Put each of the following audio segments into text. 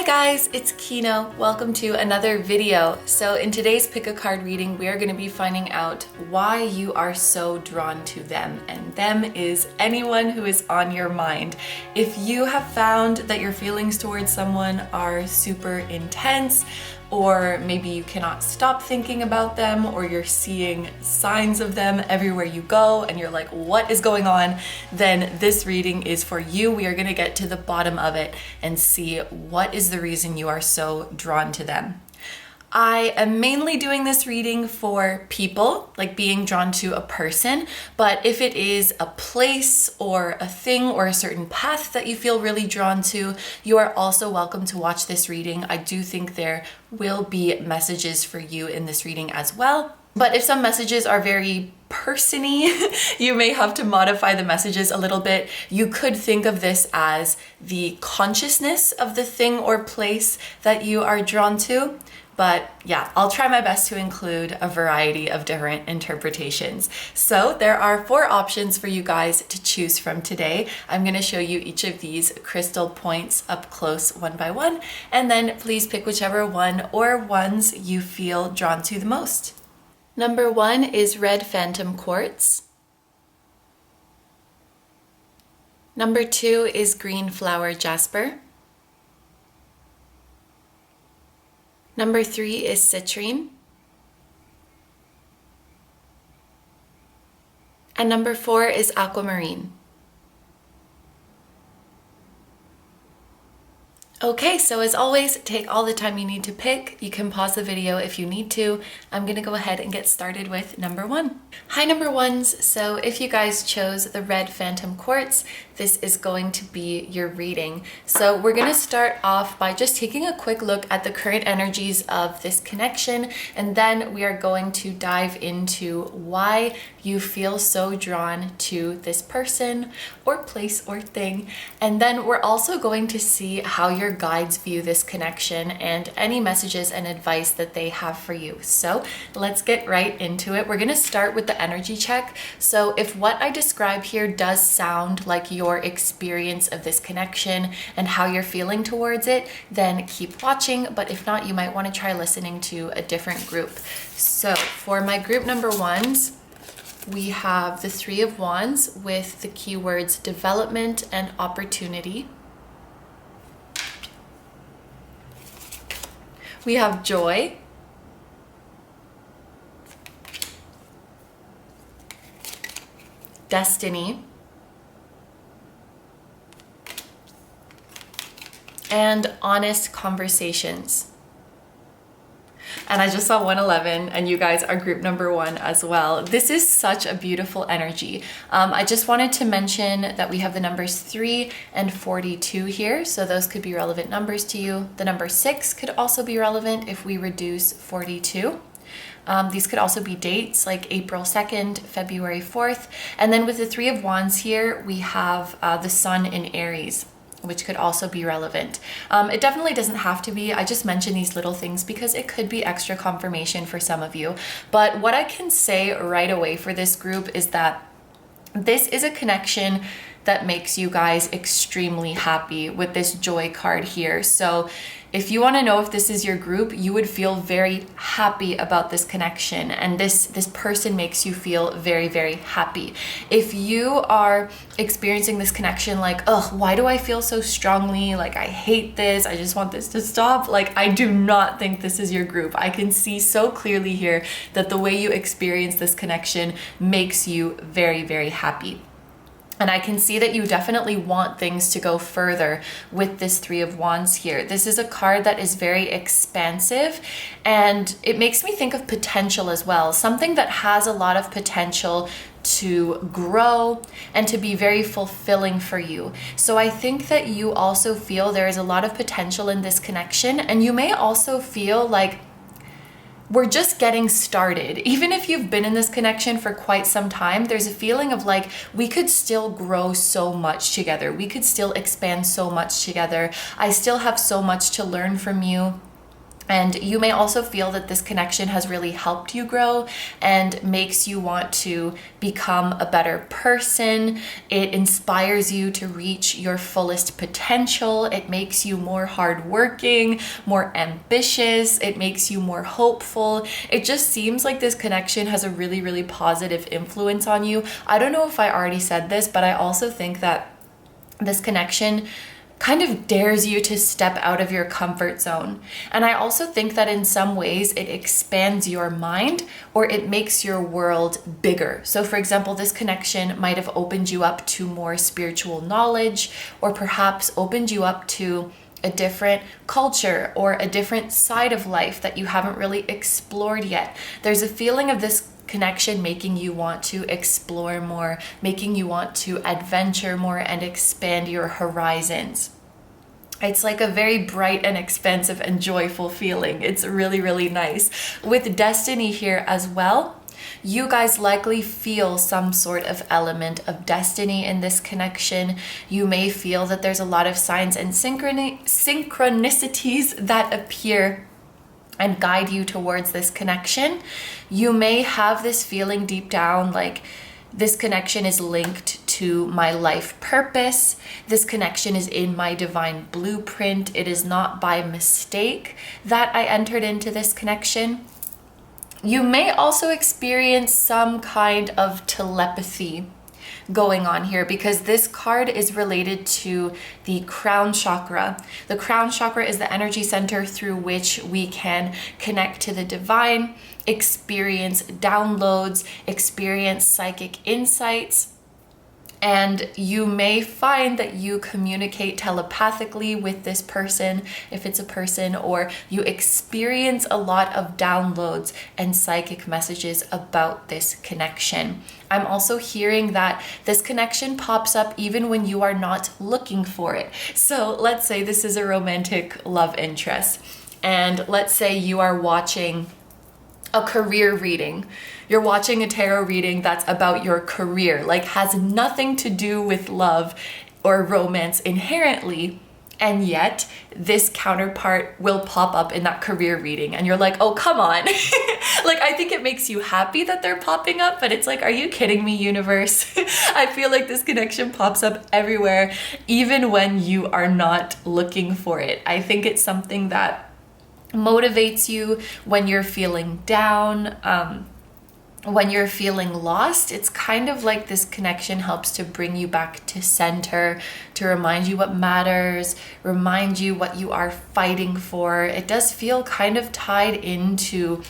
guys, it's Kino. Welcome to another video. So in today's pick a card reading, we are going to be finding out why you are so drawn to them. And them is anyone who is on your mind. If you have found that your feelings towards someone are super intense, or maybe you cannot stop thinking about them, or you're seeing signs of them everywhere you go and you're like, what is going on? Then this reading is for you. We are going to get to the bottom of it and see what is the reason you are so drawn to them. I am mainly doing this reading for people, like being drawn to a person, but if it is a place or a thing or a certain path that you feel really drawn to, you are also welcome to watch this reading. I do think there will be messages for you in this reading as well. But if some messages are very person-y, you may have to modify the messages a little bit. You could think of this as the consciousness of the thing or place that you are drawn to. But yeah, I'll try my best to include a variety of different interpretations. So there are 4 options for you guys to choose from today. I'm going to show you each of these crystal points up close one by one, and then please pick whichever one or ones you feel drawn to the most. Number 1 is red Phantom Quartz. Number 2 is green flower Jasper. Number 3 is Citrine. And number 4 is Aquamarine. Okay, so as always, take all the time you need to pick. You can pause the video if you need to. I'm gonna go ahead and get started with number 1. Hi number 1s, so if you guys chose the red Phantom Quartz, this is going to be your reading. So we're gonna start off by just taking a quick look at the current energies of this connection, and then we are going to dive into why you feel so drawn to this person or place or thing. And then we're also going to see how your guides view this connection and any messages and advice that they have for you. So let's get right into it. We're going to start with the energy check. So if what I describe here does sound like your experience of this connection and how you're feeling towards it, then keep watching. But if not, you might want to try listening to a different group. So for my group number 1s, we have the 3 of Wands with the keywords development and opportunity. We have joy, destiny, and honest conversations. And I just saw 111, and you guys are group number 1 as well. This is such a beautiful energy. I just wanted to mention that we have the numbers 3 and 42 here, so those could be relevant numbers to you. The number 6 could also be relevant if we reduce 42. These could also be dates like April 2nd, February 4th. And then with the 3 of Wands here, we have the Sun in Aries, which could also be relevant. It definitely doesn't have to be. I just mention these little things because it could be extra confirmation for some of you. But what I can say right away for this group is that this is a connection that makes you guys extremely happy with this joy card here. So if you want to know if this is your group, you would feel very happy about this connection, and this person makes you feel very, very happy. If you are experiencing this connection like, oh, why do I feel so strongly? Like, I hate this. I just want this to stop. Like, I do not think this is your group. I can see so clearly here that the way you experience this connection makes you very, very happy. And I can see that you definitely want things to go further with this 3 of Wands here. This is a card that is very expansive, and it makes me think of potential as well. Something that has a lot of potential to grow and to be very fulfilling for you. So I think that you also feel there is a lot of potential in this connection, and you may also feel like we're just getting started. Even if you've been in this connection for quite some time, there's a feeling of like, we could still grow so much together. We could still expand so much together. I still have so much to learn from you. And you may also feel that this connection has really helped you grow and makes you want to become a better person. It inspires you to reach your fullest potential. It makes you more hardworking, more ambitious. It makes you more hopeful. It just seems like this connection has a really, really positive influence on you. I don't know if I already said this, but I also think that this connection kind of dares you to step out of your comfort zone. And I also think that in some ways it expands your mind, or it makes your world bigger. So for example, this connection might have opened you up to more spiritual knowledge, or perhaps opened you up to a different culture or a different side of life that you haven't really explored yet. There's a feeling of this connection making you want to explore more, making you want to adventure more and expand your horizons. It's like a very bright and expansive and joyful feeling. It's really, really nice. With destiny here as well, you guys likely feel some sort of element of destiny in this connection. You may feel that there's a lot of signs and synchronicities that appear and guide you towards this connection. You may have this feeling deep down like this connection is linked to my life purpose. This connection is in my divine blueprint. It is not by mistake that I entered into this connection. You may also experience some kind of telepathy going on here, because this card is related to the crown chakra. The crown chakra is the energy center through which we can connect to the divine, experience downloads, experience psychic insights. And you may find that you communicate telepathically with this person, if it's a person, or you experience a lot of downloads and psychic messages about this connection. I'm also hearing that this connection pops up even when you are not looking for it. So let's say this is a romantic love interest, and let's say you are watching a career reading. You're watching a tarot reading that's about your career, like has nothing to do with love or romance inherently, and yet this counterpart will pop up in that career reading and you're like, oh, come on. Like, I think it makes you happy that they're popping up, but it's like, are you kidding me, universe? I feel like this connection pops up everywhere, even when you are not looking for it. I think it's something that motivates you when you're feeling down, when you're feeling lost. It's kind of like this connection helps to bring you back to center, to remind you what matters, remind you what you are fighting for. It does feel kind of tied into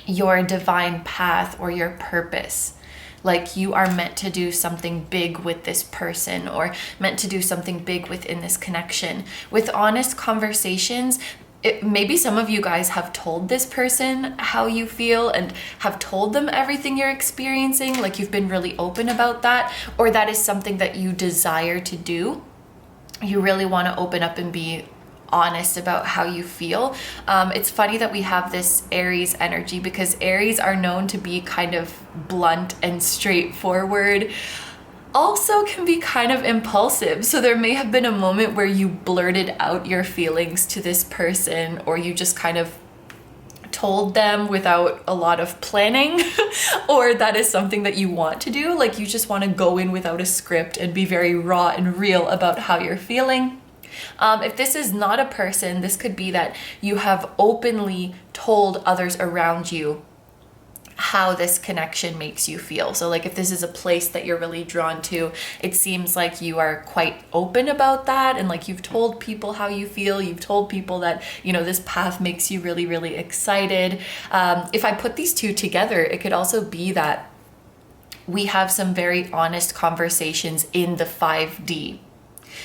your divine path or your purpose. Like you are meant to do something big with this person, or meant to do something big within this connection. With honest conversations, maybe some of you guys have told this person how you feel and have told them everything you're experiencing, like you've been really open about that, or that is something that you desire to do. You really want to open up and be honest about how you feel. It's funny that we have this Aries energy, because Aries are known to be kind of blunt and straightforward, also can be kind of impulsive. So there may have been a moment where you blurted out your feelings to this person, or you just kind of told them without a lot of planning, or that is something that you want to do. Like you just want to go in without a script and be very raw and real about how you're feeling. If this is not a person, this could be that you have openly told others around you how this connection makes you feel. So like if this is a place that you're really drawn to, it seems like you are quite open about that, and like you've told people how you feel, you've told people that, you know, this path makes you really, really excited. If I put these two together, it could also be that we have some very honest conversations in the 5D.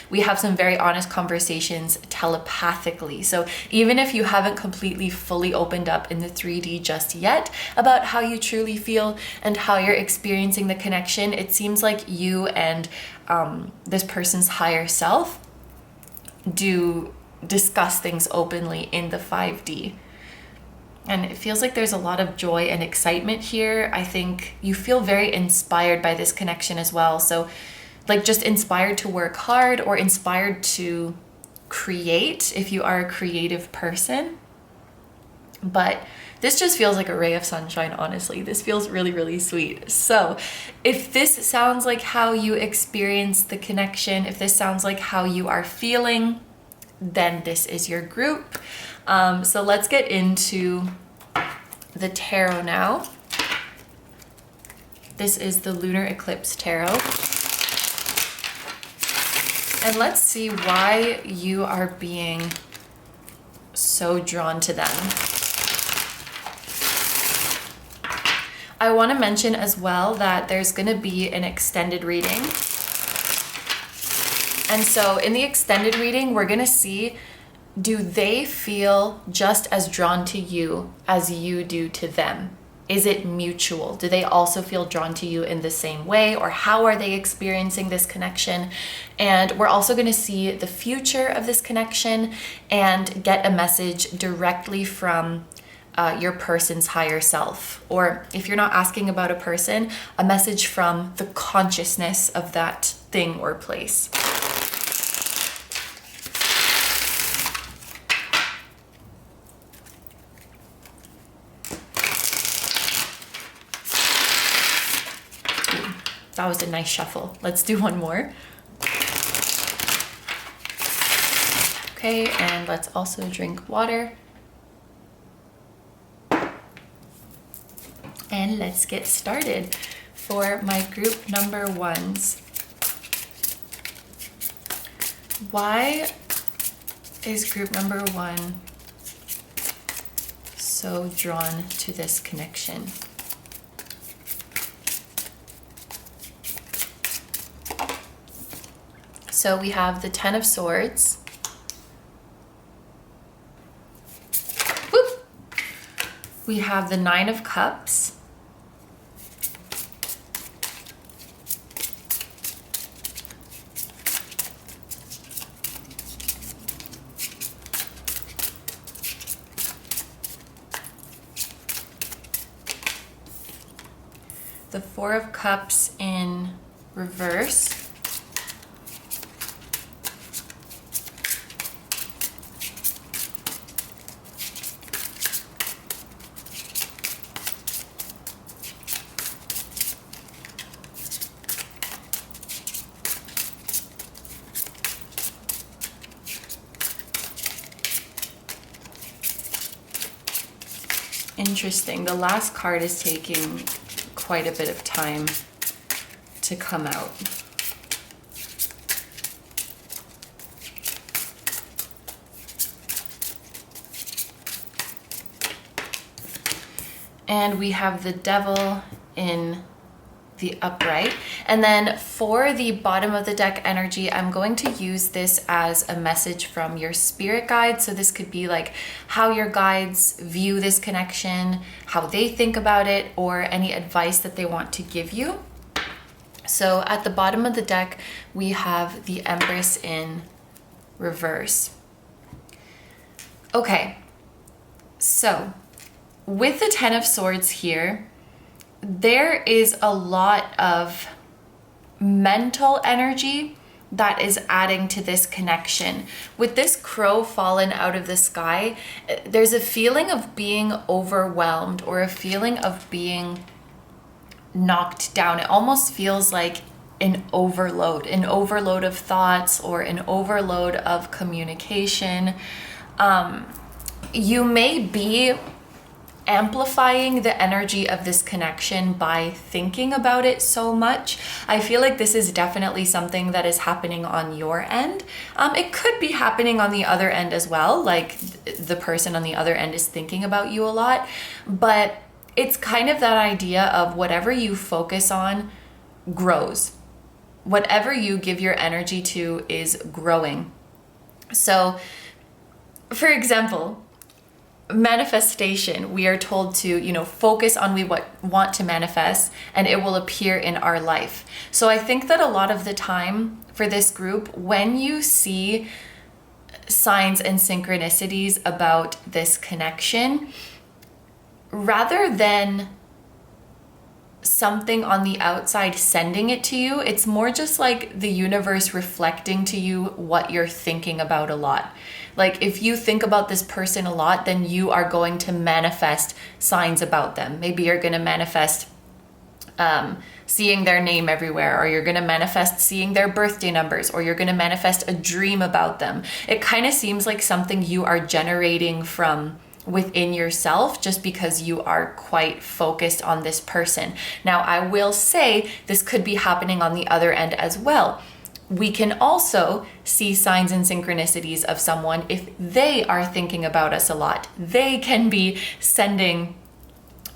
We have some very honest conversations telepathically. So even if you haven't completely fully opened up in the 3D just yet about how you truly feel and how you're experiencing the connection, it seems like you and this person's higher self do discuss things openly in the 5D. And it feels like there's a lot of joy and excitement here. I think you feel very inspired by this connection as well. So like just inspired to work hard, or inspired to create if you are a creative person. But this just feels like a ray of sunshine, honestly. This feels really, really sweet. So if this sounds like how you experience the connection, if this sounds like how you are feeling, then this is your group. So let's get into the tarot now. This is the Lunar Eclipse Tarot. And let's see why you are being so drawn to them. I want to mention as well that there's going to be an extended reading. And so in the extended reading, we're going to see, do they feel just as drawn to you as you do to them? Is it mutual? Do they also feel drawn to you in the same way? Or how are they experiencing this connection? And we're also going to see the future of this connection and get a message directly from your person's higher self. Or if you're not asking about a person, a message from the consciousness of that thing or place. That was a nice shuffle. Let's do one more. Okay, and let's also drink water. And let's get started for my group number ones. Why is group number one so drawn to this connection? So we have the Ten of Swords. Whoop. We have the Nine of Cups. The Four of Cups in reverse. Interesting. The last card is taking quite a bit of time to come out. And we have the Devil in the upright. And then for the bottom of the deck energy, I'm going to use this as a message from your spirit guide. So this could be like how your guides view this connection, how they think about it, or any advice that they want to give you. So at the bottom of the deck, we have the Empress in reverse. Okay, so with the Ten of Swords here, there is a lot of mental energy that is adding to this connection. With this crow fallen out of the sky, there's a feeling of being overwhelmed or a feeling of being knocked down. It almost feels like an overload of thoughts or an overload of communication. You may be amplifying the energy of this connection by thinking about it so much. I feel like this is definitely something that is happening on your end. It could be happening on the other end as well, like the person on the other end is thinking about you a lot, but it's kind of that idea of whatever you focus on grows. Whatever you give your energy to is growing. So, for example, manifestation, we are told to, focus on what we want to manifest and it will appear in our life. So I think that a lot of the time for this group, when you see signs and synchronicities about this connection, rather than something on the outside sending it to you. It's more just like the universe reflecting to you what you're thinking about a lot. Like if you think about this person a lot, then you are going to manifest signs about them. Maybe you're going to manifest seeing their name everywhere, or you're going to manifest seeing their birthday numbers, or you're going to manifest a dream about them. It kind of seems like something you are generating from within yourself just because you are quite focused on this person. Now, I will say this could be happening on the other end as well. We can also see signs and synchronicities of someone if they are thinking about us a lot. They can be sending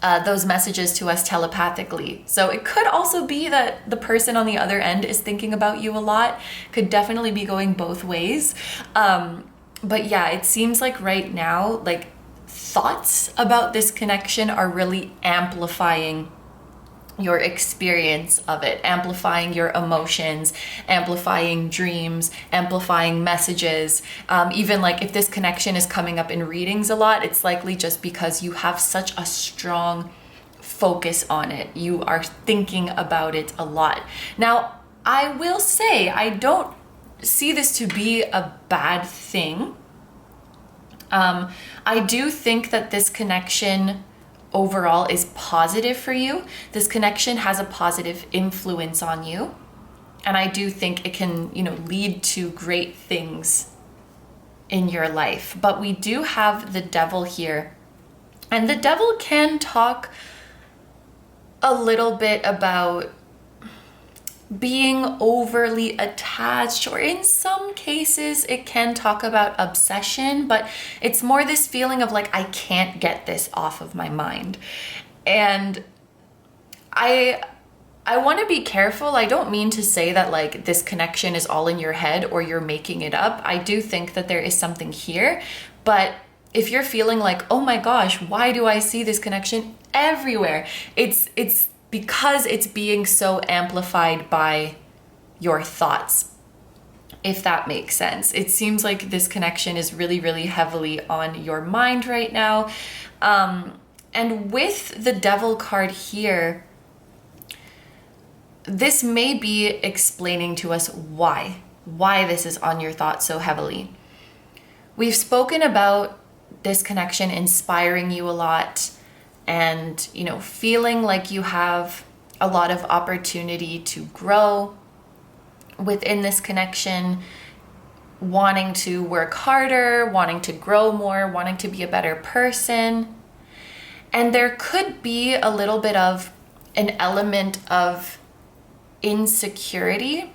those messages to us telepathically. So it could also be that the person on the other end is thinking about you a lot. Could definitely be going both ways. But yeah, it seems like right now, like thoughts about this connection are really amplifying your experience of it, amplifying your emotions, amplifying dreams, amplifying messages. Even like if this connection is coming up in readings a lot, it's likely just because you have such a strong focus on it. You are thinking about it a lot. Now, I will say, I don't see this to be a bad thing. I do think that this connection overall is positive for you. This connection has a positive influence on you. And I do think it can, lead to great things in your life. But we do have the devil here. And the devil can talk a little bit about being overly attached, or in some cases it can talk about obsession, but it's more this feeling of like, I can't get this off of my mind. And I want to be careful. I don't mean to say that like this connection is all in your head or you're making it up. I do think that there is something here, but if you're feeling like, oh my gosh, why do I see this connection everywhere? It's because it's being so amplified by your thoughts, if that makes sense. It seems like this connection is really, really heavily on your mind right now. And with the devil card here, this may be explaining to us why this is on your thoughts so heavily. We've spoken about this connection inspiring you a lot, and feeling like you have a lot of opportunity to grow within this connection, wanting to work harder, wanting to grow more, wanting to be a better person. And there could be a little bit of an element of insecurity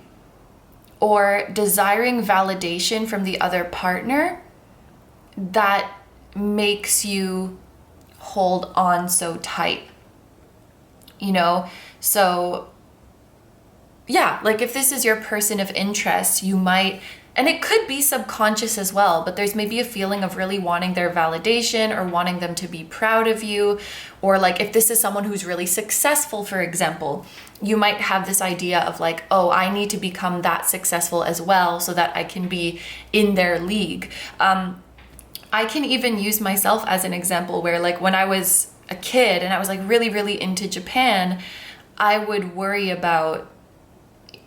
or desiring validation from the other partner that makes you hold on so tight, so yeah, like if this is your person of interest, you might, and it could be subconscious as well, but there's maybe a feeling of really wanting their validation or wanting them to be proud of you. Or like if this is someone who's really successful, for example, you might have this idea of like, oh, I need to become that successful as well so that I can be in their league. I can even use myself as an example where like when I was a kid and I was like really, really into Japan, I would worry about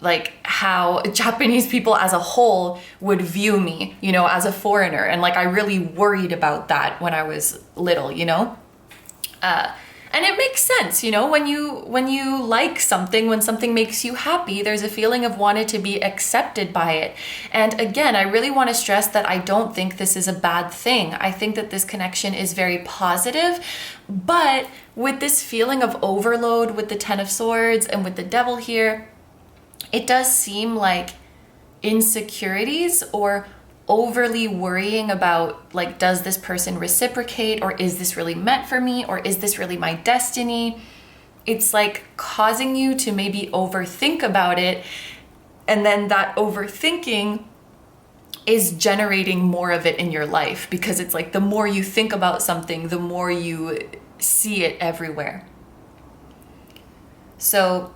like how Japanese people as a whole would view me, as a foreigner. And like I really worried about that when I was little, and it makes sense, when you like something, when something makes you happy, there's a feeling of wanting to be accepted by it. And again, I really want to stress that I don't think this is a bad thing. I think that this connection is very positive, but with this feeling of overload with the Ten of Swords and with the devil here, it does seem like insecurities or overly worrying about like, does this person reciprocate, or is this really meant for me, or is this really my destiny? It's like causing you to maybe overthink about it, and then that overthinking is generating more of it in your life, because it's like the more you think about something, the more you see it everywhere. So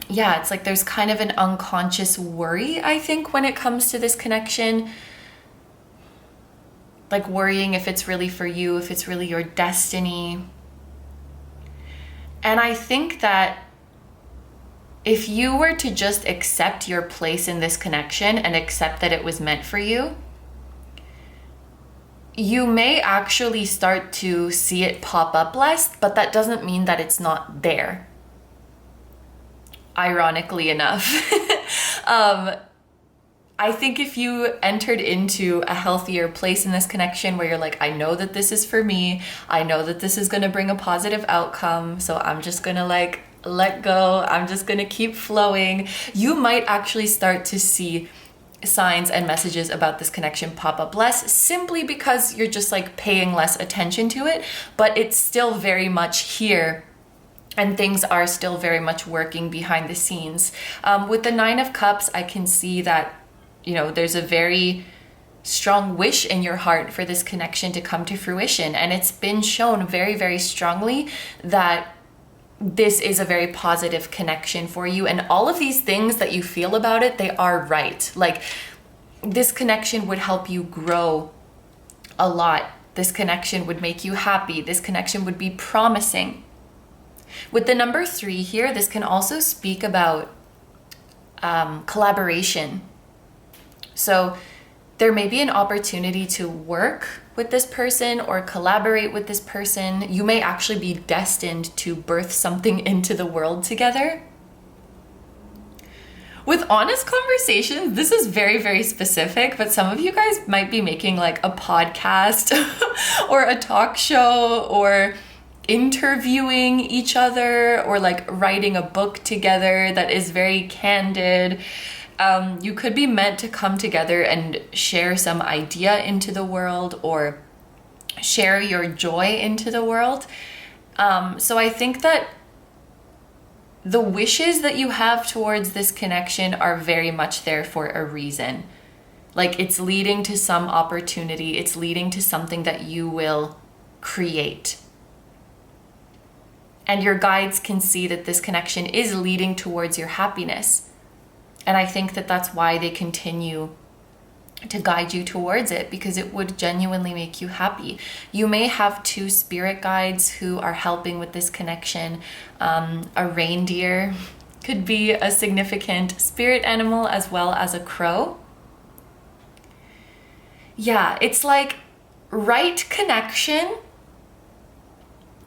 yeah, it's like there's kind of an unconscious worry, I think, when it comes to this connection. Like worrying if it's really for you, if it's really your destiny. And I think that if you were to just accept your place in this connection and accept that it was meant for you, you may actually start to see it pop up less, but that doesn't mean that it's not there. Ironically enough. I think if you entered into a healthier place in this connection where you're like, I know that this is for me, I know that this is going to bring a positive outcome, so I'm just going to like let go, I'm just going to keep flowing, you might actually start to see signs and messages about this connection pop up less, simply because you're just like paying less attention to it, but it's still very much here. And things are still very much working behind the scenes. With the 9 of Cups, I can see that, you know, there's a very strong wish in your heart for this connection to come to fruition. And it's been shown very, very strongly that this is a very positive connection for you. And all of these things that you feel about it, they are right. Like, this connection would help you grow a lot. This connection would make you happy. This connection would be promising. With the number 3 here, this can also speak about collaboration. So there may be an opportunity to work with this person or collaborate with this person. You may actually be destined to birth something into the world together. With honest conversations, this is very, very specific, but some of you guys might be making like a podcast or a talk show, or interviewing each other, or like writing a book together that is very candid. You could be meant to come together and share some idea into the world, or share your joy into the world. So I think that the wishes that you have towards this connection are very much there for a reason. Like, it's leading to some opportunity. It's leading to something that you will create. And your guides can see that this connection is leading towards your happiness. And I think that that's why they continue to guide you towards it, because it would genuinely make you happy. You may have 2 spirit guides who are helping with this connection. A reindeer could be a significant spirit animal, as well as a crow. Yeah, it's like right connection.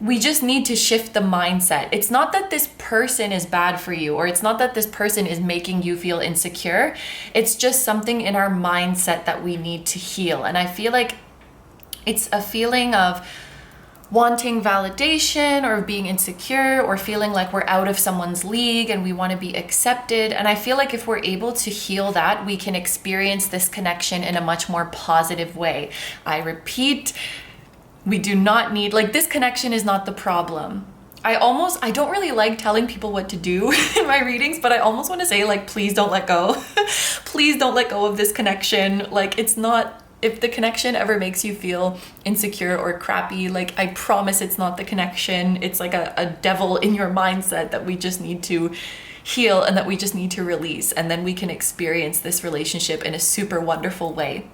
We just need to shift the mindset. It's not that this person is bad for you, or it's not that this person is making you feel insecure. It's just something in our mindset that we need to heal. And I feel like it's a feeling of wanting validation, or being insecure, or feeling like we're out of someone's league and we want to be accepted. And I feel like if we're able to heal that, we can experience this connection in a much more positive way. I repeat, we do not need, like, this connection is not the problem. I don't really like telling people what to do in my readings, but I almost want to say, like, please don't let go. Please don't let go of this connection. Like, it's not, if the connection ever makes you feel insecure or crappy, like, I promise it's not the connection. It's like a devil in your mindset that we just need to heal, and that we just need to release. And then we can experience this relationship in a super wonderful way.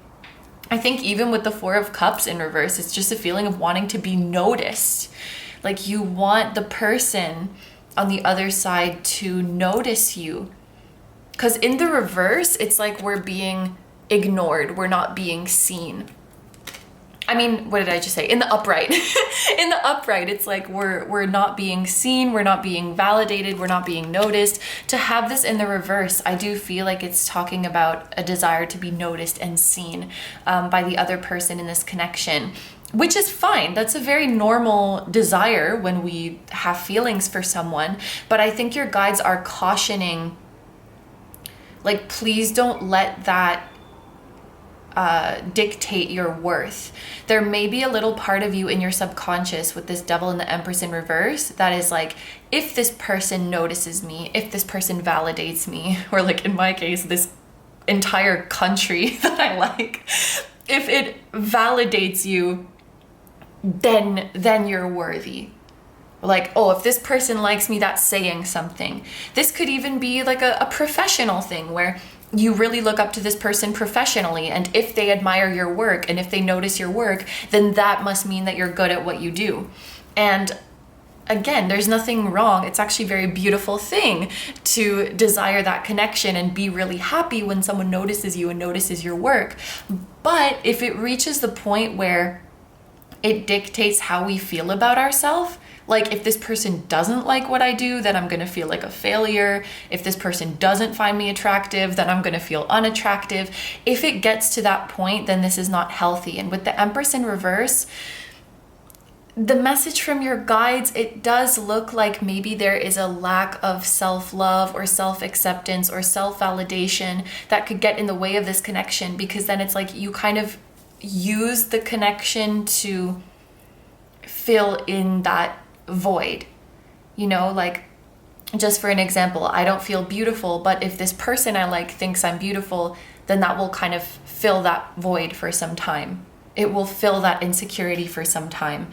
I think even with the 4 of Cups in reverse, it's just a feeling of wanting to be noticed. Like, you want the person on the other side to notice you. Because in the reverse, it's like we're being ignored. We're not being seen. I mean, what did I just say? In the upright. In the upright, it's like we're not being seen, we're not being validated, we're not being noticed. To have this in the reverse, I do feel like it's talking about a desire to be noticed and seen by the other person in this connection, which is fine. That's a very normal desire when we have feelings for someone. But I think your guides are cautioning, like, please don't let that dictate your worth. There may be a little part of you in your subconscious with this Devil and the Empress in reverse that is like, if this person notices me, if this person validates me, or like in my case, this entire country that I like, if it validates you, then you're worthy. Like, oh, if this person likes me, that's saying something. This could even be like a professional thing where you really look up to this person professionally, and if they admire your work and if they notice your work, then that must mean that you're good at what you do. And again, there's nothing wrong. It's actually a very beautiful thing to desire that connection and be really happy when someone notices you and notices your work. But if it reaches the point where it dictates how we feel about ourselves, like if this person doesn't like what I do, then I'm going to feel like a failure. If this person doesn't find me attractive, then I'm going to feel unattractive. If it gets to that point, then this is not healthy. And with the Empress in reverse, the message from your guides, it does look like maybe there is a lack of self-love or self-acceptance or self-validation that could get in the way of this connection, because then it's like you kind of use the connection to fill in that void. You know, like, just for an example, I don't feel beautiful, but if this person I like thinks I'm beautiful, then that will kind of fill that void for some time. It will fill that insecurity for some time.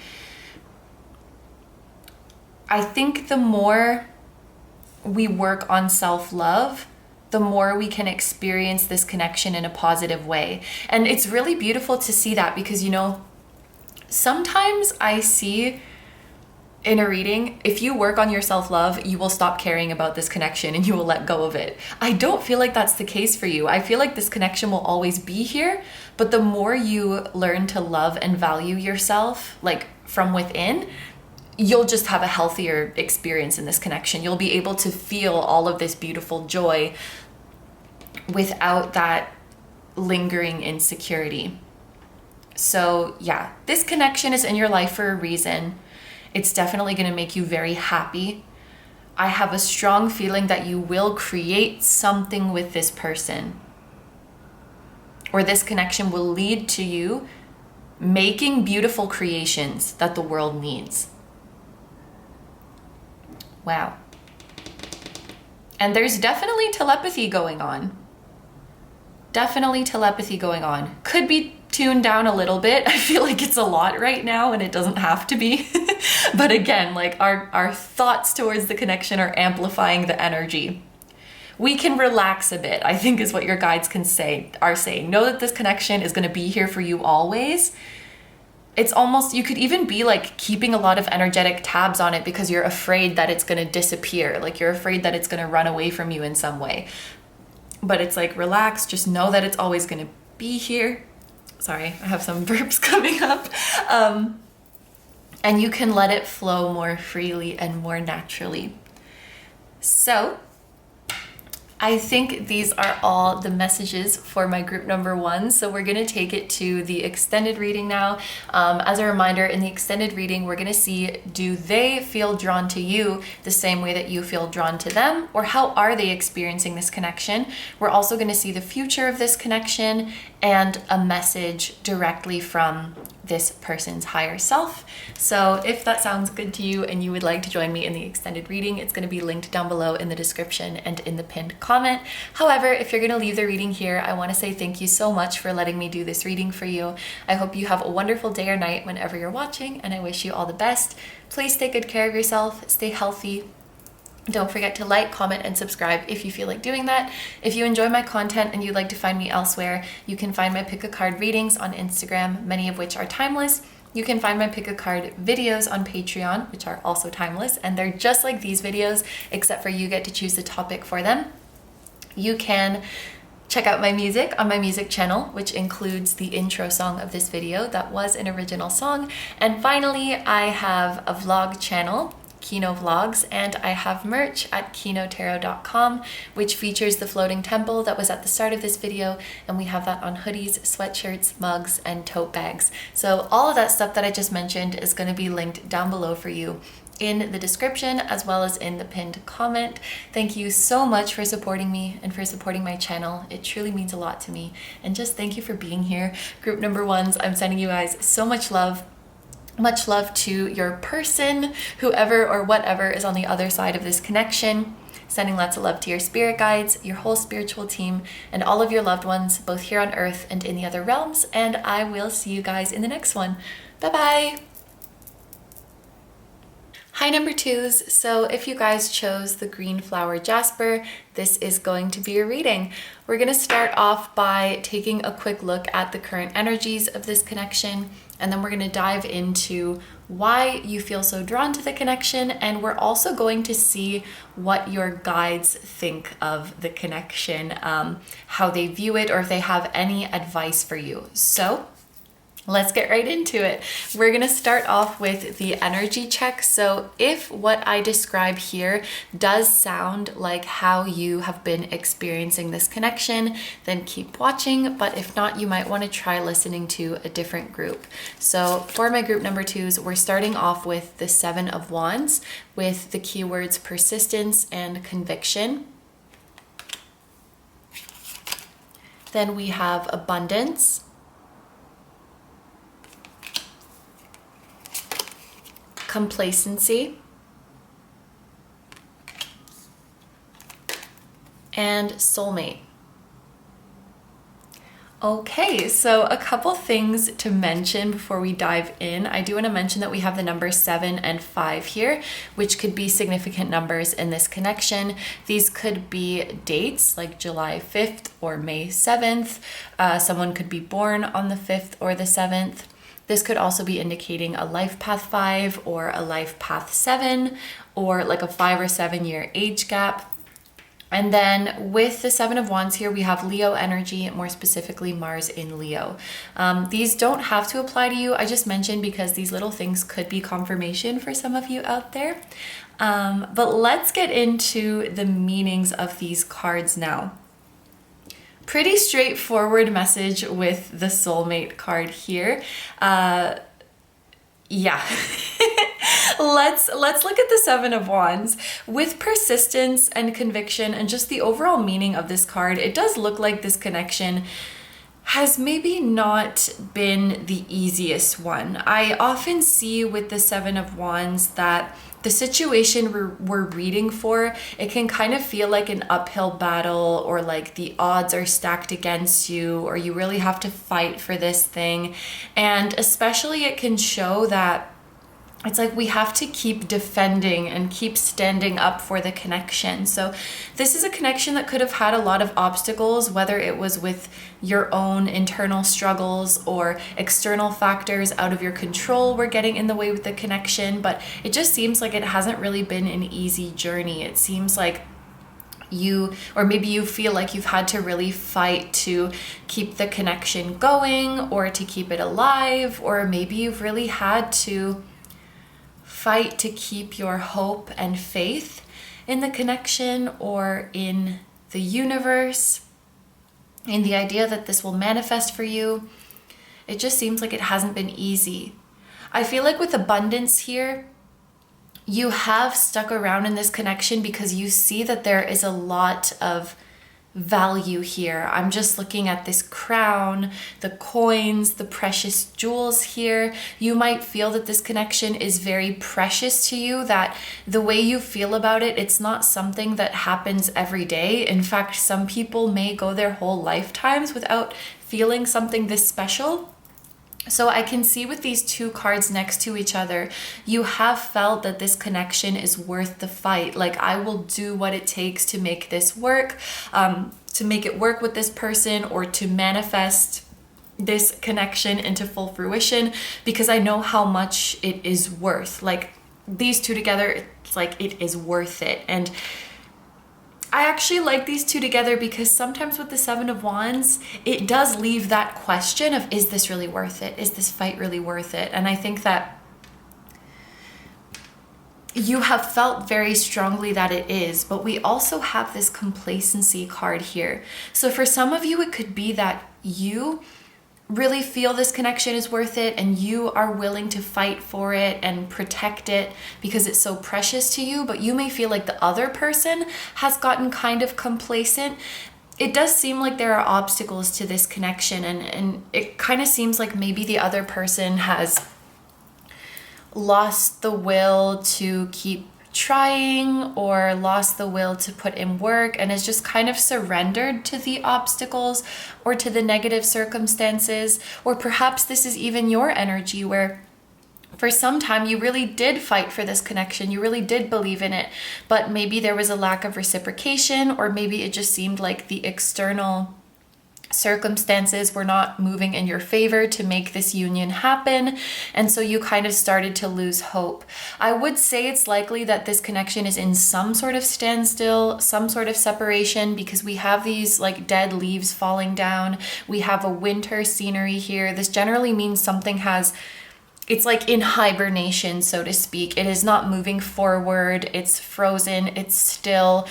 I think the more we work on self-love, the more we can experience this connection in a positive way. And it's really beautiful to see that, because, you know, sometimes I see in a reading, if you work on your self-love, you will stop caring about this connection and you will let go of it. I don't feel like that's the case for you. I feel like this connection will always be here, but the more you learn to love and value yourself, like from within, you'll just have a healthier experience in this connection. You'll be able to feel all of this beautiful joy without that lingering insecurity. So yeah, this connection is in your life for a reason. It's definitely going to make you very happy. I have a strong feeling that you will create something with this person, or this connection will lead to you making beautiful creations that the world needs. Wow. And there's definitely telepathy going on. Definitely telepathy going on. Could be tuned down a little bit. I feel like it's a lot right now and it doesn't have to be. But again, like our thoughts towards the connection are amplifying the energy. We can relax a bit, I think, is what your guides are saying. Know that this connection is going to be here for you always. It's almost, you could even be like keeping a lot of energetic tabs on it because you're afraid that it's going to disappear. Like you're afraid that it's going to run away from you in some way. But it's like, relax, just know that it's always going to be here. Sorry, I have some burps coming up. And you can let it flow more freely and more naturally. So I think these are all the messages for my group number 1. So we're going to take it to the extended reading now. As a reminder, in the extended reading, we're going to see, do they feel drawn to you the same way that you feel drawn to them? Or how are they experiencing this connection? We're also going to see the future of this connection and a message directly from this person's higher self. So if that sounds good to you and you would like to join me in the extended reading, it's going to be linked down below in the description and in the pinned comment. However, if you're going to leave the reading here, I want to say thank you so much for letting me do this reading for you. I hope you have a wonderful day or night whenever you're watching, and I wish you all the best. Please take good care of yourself, stay healthy. Don't forget to like, comment, and subscribe if you feel like doing that. If you enjoy my content and you'd like to find me elsewhere, you can find my Pick a Card readings on Instagram, many of which are timeless. You can find my Pick a Card videos on Patreon, which are also timeless, and they're just like these videos, except for you get to choose the topic for them. You can check out my music on my music channel, which includes the intro song of this video that was an original song. And finally, I have a vlog channel, KINO Vlogs, and I have merch at kinotarot.com, which features the floating temple that was at the start of this video, and we have that on hoodies, sweatshirts, mugs, and tote bags. So all of that stuff that I just mentioned is going to be linked down below for you in the description as well as in the pinned comment. Thank you so much for supporting me and for supporting my channel. It truly means a lot to me. And just thank you for being here. Group number 1s, I'm sending you guys so much love. Much love to your person, whoever or whatever is on the other side of this connection. Sending lots of love to your spirit guides, your whole spiritual team, and all of your loved ones, both here on Earth and in the other realms. And I will see you guys in the next one. Bye-bye. Hi number 2s, so if you guys chose the green flower Jasper, this is going to be your reading. We're going to start off by taking a quick look at the current energies of this connection. And then we're going to dive into why you feel so drawn to the connection. And we're also going to see what your guides think of the connection, how they view it, or if they have any advice for you. So let's get right into it. We're gonna start off with the energy check. So if what I describe here does sound like how you have been experiencing this connection, then keep watching. But if not, you might wanna try listening to a different group. So for my group number 2s, we're starting off with the 7 of Wands with the keywords persistence and conviction. Then we have abundance, complacency, and soulmate. Okay, so a couple things to mention before we dive in. I do want to mention that we have the numbers 7 and 5 here, which could be significant numbers in this connection. These could be dates like July 5th or May 7th. Someone could be born on the 5th or the 7th. This could also be indicating a life path 5 or a life path 7, or like a 5 or 7 year age gap. And then with the 7 of Wands here, we have Leo energy, more specifically Mars in Leo. These don't have to apply to you. I just mentioned because these little things could be confirmation for some of you out there. But let's get into the meanings of these cards now. Pretty straightforward message with the soulmate card here. Yeah. Let's look at the 7 of Wands. With persistence and conviction and just the overall meaning of this card, it does look like this connection has maybe not been the easiest one. I often see with the 7 of Wands that the situation we're reading for, it can kind of feel like an uphill battle, or like the odds are stacked against you, or you really have to fight for this thing. And especially it can show that it's like we have to keep defending and keep standing up for the connection. So this is a connection that could have had a lot of obstacles, whether it was with your own internal struggles or external factors out of your control were getting in the way with the connection. But it just seems like it hasn't really been an easy journey. It seems like or maybe you feel like you've had to really fight to keep the connection going or to keep it alive, or maybe you've really had to fight to keep your hope and faith in the connection or in the universe, in the idea that this will manifest for you. It just seems like it hasn't been easy. I feel like with abundance here, you have stuck around in this connection because you see that there is a lot of value here. I'm just looking at this crown, the coins, the precious jewels here. You might feel that this connection is very precious to you, that the way you feel about it, it's not something that happens every day. In fact, some people may go their whole lifetimes without feeling something this special. So I can see with these 2 cards next to each other, you have felt that this connection is worth the fight. Like, I will do what it takes to make this work, to make it work with this person, or to manifest this connection into full fruition, because I know how much it is worth. Like, these 2 together, it's like it is worth it. And I actually like these 2 together because sometimes with the 7 of Wands, it does leave that question of, is this really worth it? Is this fight really worth it? And I think that you have felt very strongly that it is, but we also have this complacency card here. So for some of you, it could be that you really feel this connection is worth it and you are willing to fight for it and protect it because it's so precious to you, but you may feel like the other person has gotten kind of complacent. It does seem like there are obstacles to this connection, and it kind of seems like maybe the other person has lost the will to keep trying or lost the will to put in work and is just kind of surrendered to the obstacles or to the negative circumstances. Or perhaps this is even your energy where for some time you really did fight for this connection, you really did believe in it, but maybe there was a lack of reciprocation, or maybe it just seemed like the external circumstances were not moving in your favor to make this union happen, and so you kind of started to lose hope. I would say it's likely that this connection is in some sort of standstill, some sort of separation, because we have these like dead leaves falling down. We have a winter scenery here. This generally means something has, it's like in hibernation, so to speak. It is not moving forward. It's frozen. It's still.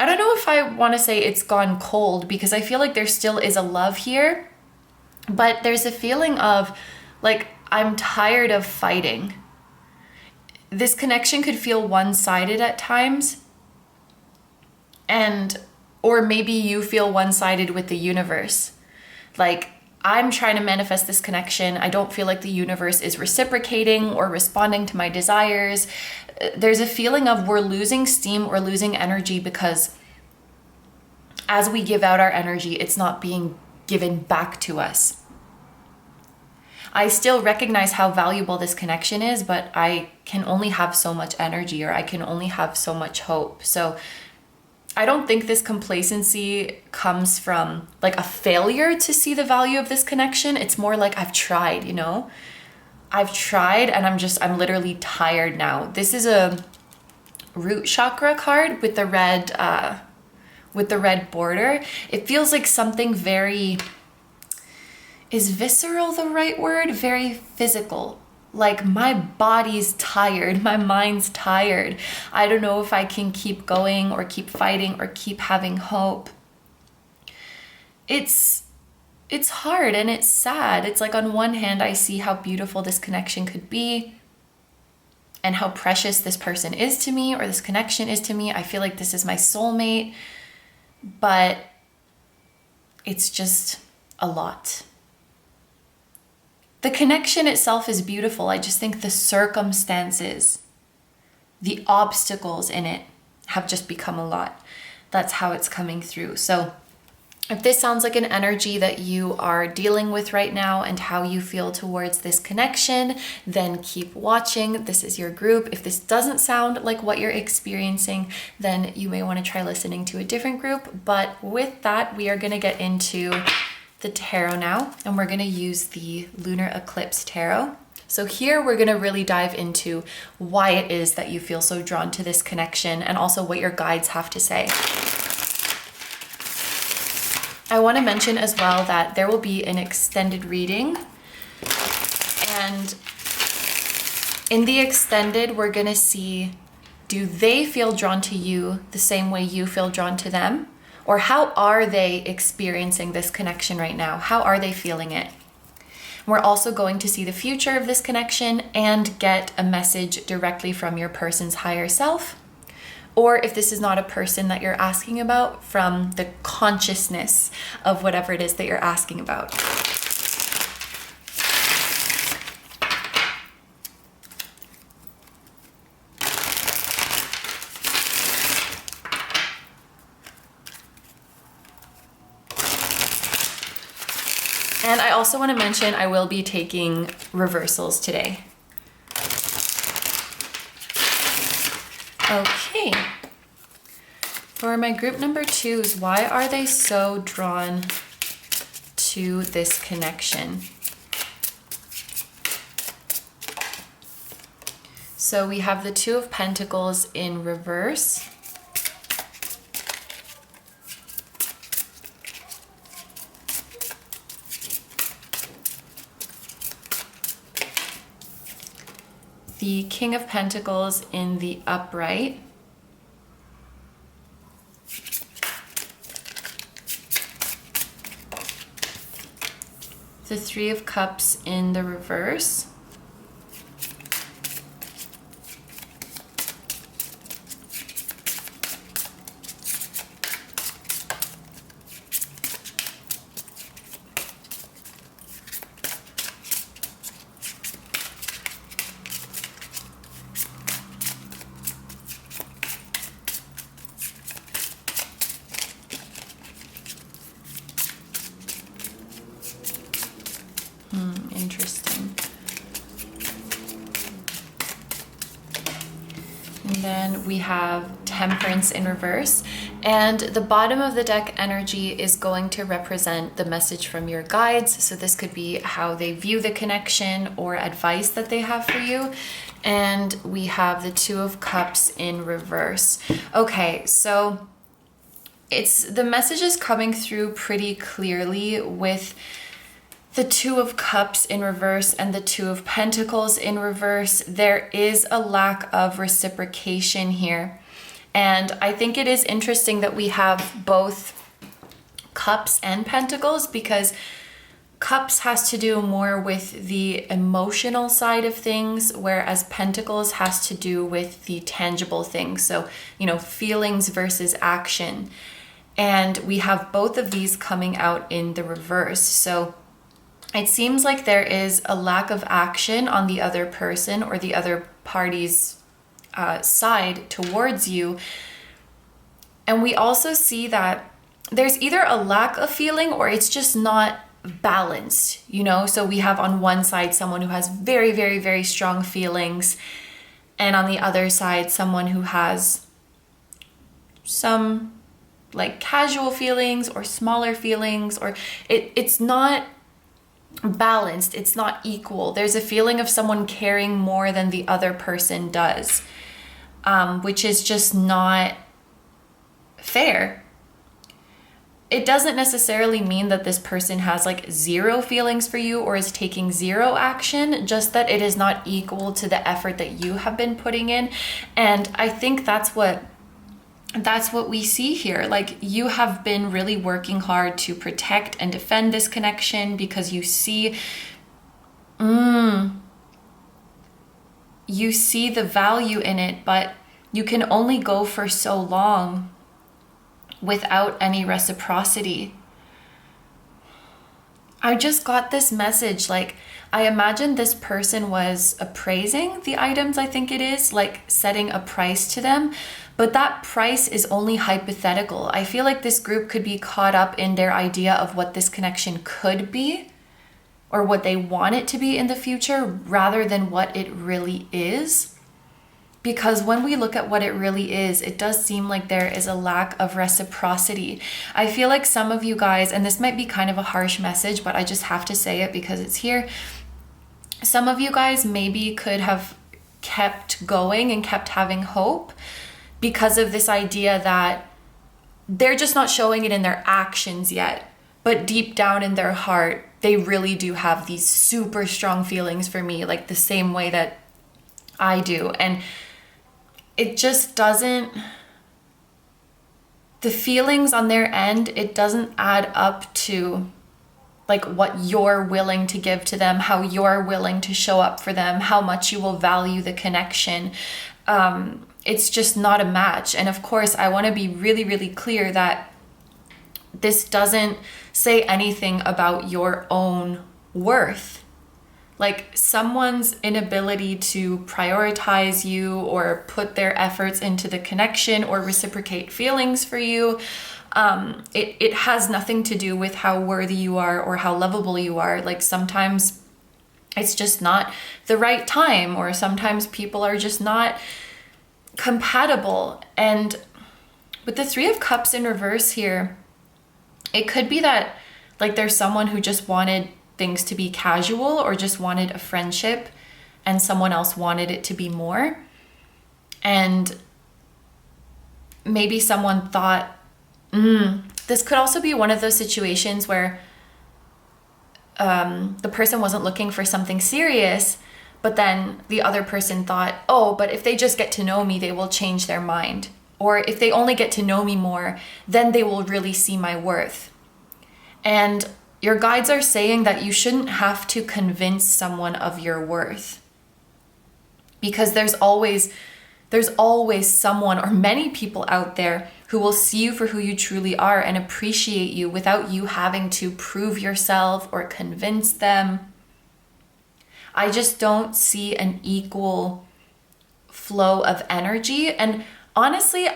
I don't know if I want to say it's gone cold, because I feel like there still is a love here, but there's a feeling of like, I'm tired of fighting. This connection could feel one-sided at times, or maybe you feel one-sided with the universe. Like, I'm trying to manifest this connection. I don't feel like the universe is reciprocating or responding to my desires. There's a feeling of we're losing steam or losing energy, because as we give out our energy, it's not being given back to us. I still recognize how valuable this connection is, but I can only have so much energy, or I can only have so much hope. So I don't think this complacency comes from like a failure to see the value of this connection. It's more like I've tried, you know? I've tried, and I'm literally tired now. This is a root chakra card with the red border. It feels like something very, is visceral the right word? Very physical. Like my body's tired, my mind's tired. I don't know if I can keep going or keep fighting or keep having hope. It's hard and it's sad. It's like on one hand, I see how beautiful this connection could be and how precious this person is to me, or this connection is to me. I feel like this is my soulmate, but it's just a lot. The connection itself is beautiful. I just think the circumstances, the obstacles in it have just become a lot. That's how it's coming through. So if this sounds like an energy that you are dealing with right now and how you feel towards this connection, then keep watching. This is your group. If this doesn't sound like what you're experiencing, then you may want to try listening to a different group. But with that, we are going to get into the tarot now, and we're going to use the Lunar Eclipse Tarot. So here we're going to really dive into why it is that you feel so drawn to this connection, and also what your guides have to say. I want to mention as well that there will be an extended reading, and in the extended, we're going to see, do they feel drawn to you the same way you feel drawn to them? Or how are they experiencing this connection right now? How are they feeling it? We're also going to see the future of this connection and get a message directly from your person's higher self. Or if this is not a person that you're asking about, from the consciousness of whatever it is that you're asking about. And I also want to mention I will be taking reversals today. Okay. For my group number 2s, why are they so drawn to this connection? So we have the Two of Pentacles in reverse. The King of Pentacles in the upright. The Three of Cups in the reverse. Interesting. we have Temperance in reverse. And the bottom of the deck energy is going to represent the message from your guides. So this could be how they view the connection or advice that they have for you. And we have the Two of Cups in reverse. Okay, so the message is coming through pretty clearly with the Two of Cups in reverse and the Two of Pentacles in reverse. There is a lack of reciprocation here. And I think it is interesting that we have both Cups and Pentacles, because Cups has to do more with the emotional side of things, whereas Pentacles has to do with the tangible things. So, feelings versus action. And we have both of these coming out in the reverse. So it seems like there is a lack of action on the other person or the other party's side towards you. And we also see that there's either a lack of feeling or it's just not balanced, So we have on one side someone who has very, very, very strong feelings, and on the other side someone who has some like casual feelings or smaller feelings, or it's not balanced, it's not equal. There's a feeling of someone caring more than the other person does, which is just not fair. It doesn't necessarily mean that this person has like zero feelings for you or is taking zero action, just that it is not equal to the effort that you have been putting in. And I think that's what we see here. Like, you have been really working hard to protect and defend this connection because you see the value in it, but you can only go for so long without any reciprocity. I just got this message, like, I imagine this person was appraising the items, I think it is, like setting a price to them, but that price is only hypothetical. I feel like this group could be caught up in their idea of what this connection could be or what they want it to be in the future rather than what it really is. Because when we look at what it really is, it does seem like there is a lack of reciprocity. I feel like some of you guys, and this might be kind of a harsh message, but I just have to say it because it's here. Some of you guys maybe could have kept going and kept having hope because of this idea that they're just not showing it in their actions yet. But deep down in their heart, they really do have these super strong feelings for me, like the same way that I do. And it just doesn't, the feelings on their end, it doesn't add up to like what you're willing to give to them, how you're willing to show up for them, how much you will value the connection. It's just not a match. And of course, I want to be really, really clear that this doesn't say anything about your own worth. Like, someone's inability to prioritize you or put their efforts into the connection or reciprocate feelings for you, it has nothing to do with how worthy you are or how lovable you are. Like, sometimes it's just not the right time, or sometimes people are just not compatible. And with the Three of Cups in reverse here, it could be that like there's someone who just wanted things to be casual or just wanted a friendship, and someone else wanted it to be more. And maybe someone thought, this could also be one of those situations where the person wasn't looking for something serious, but then the other person thought, oh, but if they just get to know me, they will change their mind. Or if they only get to know me more, then they will really see my worth. And your guides are saying that you shouldn't have to convince someone of your worth, because there's always someone or many people out there who will see you for who you truly are and appreciate you without you having to prove yourself or convince them. I just don't see an equal flow of energy. And honestly,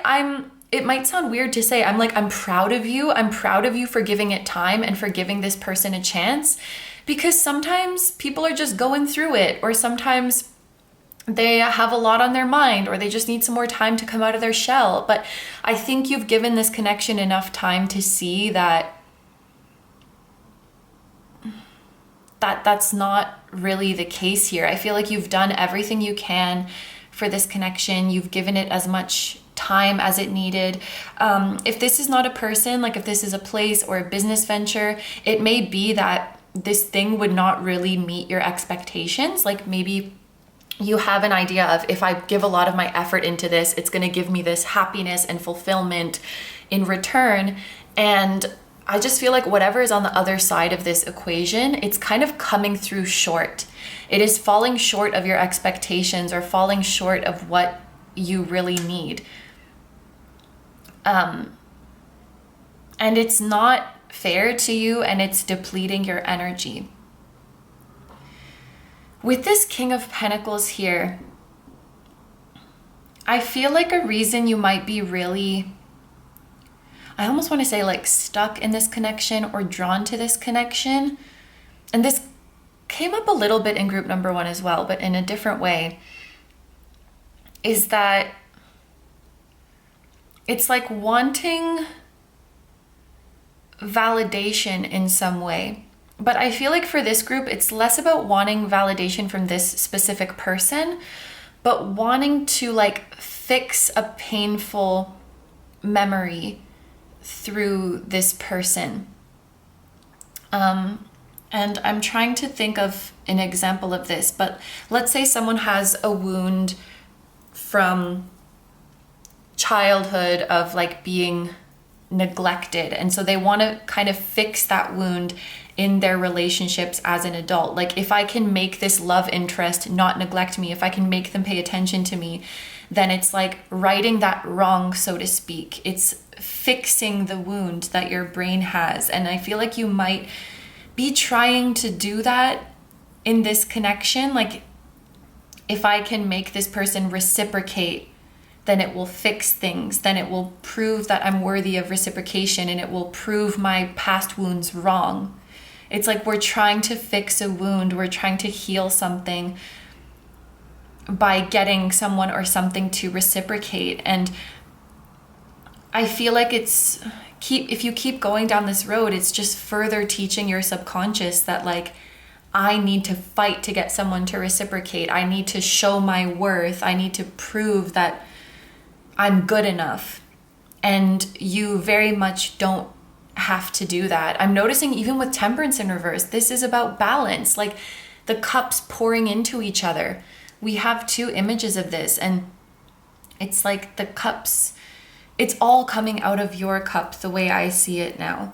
it might sound weird to say, I'm proud of you. I'm proud of you for giving it time and for giving this person a chance, because sometimes people are just going through it, or sometimes they have a lot on their mind, or they just need some more time to come out of their shell. But I think you've given this connection enough time to see that that's not really the case here. I feel like you've done everything you can for this connection. You've given it as much time as it needed. If this is not a person, like if this is a place or a business venture, it may be that this thing would not really meet your expectations. Like maybe you have an idea of, if I give a lot of my effort into this, it's going to give me this happiness and fulfillment in return. And I just feel like whatever is on the other side of this equation, it's kind of coming through short. It is falling short of your expectations, or falling short of what you really need. And it's not fair to you, and it's depleting your energy. With this King of Pentacles here, I feel like a reason you might be really, I almost want to say like stuck in this connection or drawn to this connection. And this came up a little bit in group number 1 as well, but in a different way, is that it's like wanting validation in some way. But I feel like for this group, it's less about wanting validation from this specific person, but wanting to like fix a painful memory through this person. And I'm trying to think of an example of this, but let's say someone has a wound from childhood of like being neglected, and so they want to kind of fix that wound in their relationships as an adult. Like, if I can make this love interest not neglect me, if I can make them pay attention to me, then it's like righting that wrong, so to speak. It's fixing the wound that your brain has. And I feel like you might be trying to do that in this connection. Like, if I can make this person reciprocate, then it will fix things. Then it will prove that I'm worthy of reciprocation, and it will prove my past wounds wrong. It's like we're trying to fix a wound. We're trying to heal something by getting someone or something to reciprocate. And I feel like if you keep going down this road, it's just further teaching your subconscious that like, I need to fight to get someone to reciprocate. I need to show my worth. I need to prove that I'm good enough. And you very much don't have to do that. I'm noticing even with Temperance in reverse, this is about balance, like the cups pouring into each other. We have 2 images of this, and it's like the cups, it's all coming out of your cup the way I see it now.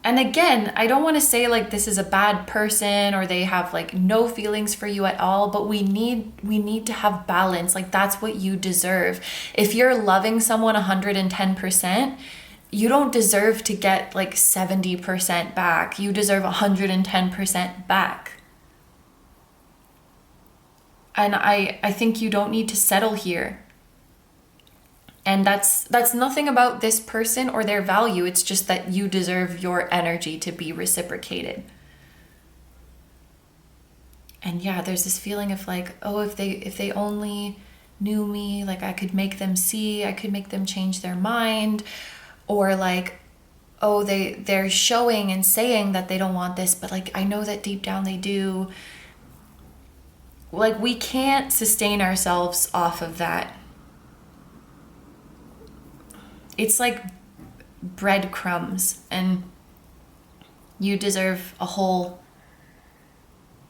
And again, I don't want to say like this is a bad person or they have like no feelings for you at all, but we need to have balance. Like, that's what you deserve. If you're loving someone 110%, you don't deserve to get like 70% back. You deserve 110% back. And I think you don't need to settle here. And that's nothing about this person or their value. It's just that you deserve your energy to be reciprocated. And yeah, there's this feeling of like, oh, if they only knew me, like I could make them see, I could make them change their mind. Or like, oh, they're showing and saying that they don't want this, but like I know that deep down they do. Like, we can't sustain ourselves off of that. It's like breadcrumbs, and you deserve a whole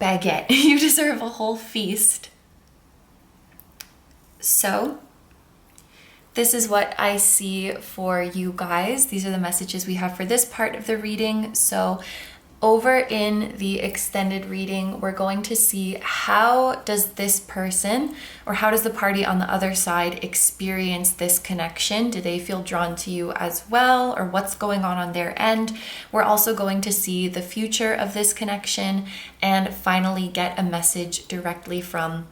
baguette. You deserve a whole feast. So this is what I see for you guys. These are the messages we have for this part of the reading. So over in the extended reading, we're going to see how does this person, or how does the party on the other side experience this connection? Do they feel drawn to you as well, or what's going on their end? We're also going to see the future of this connection, and finally get a message directly from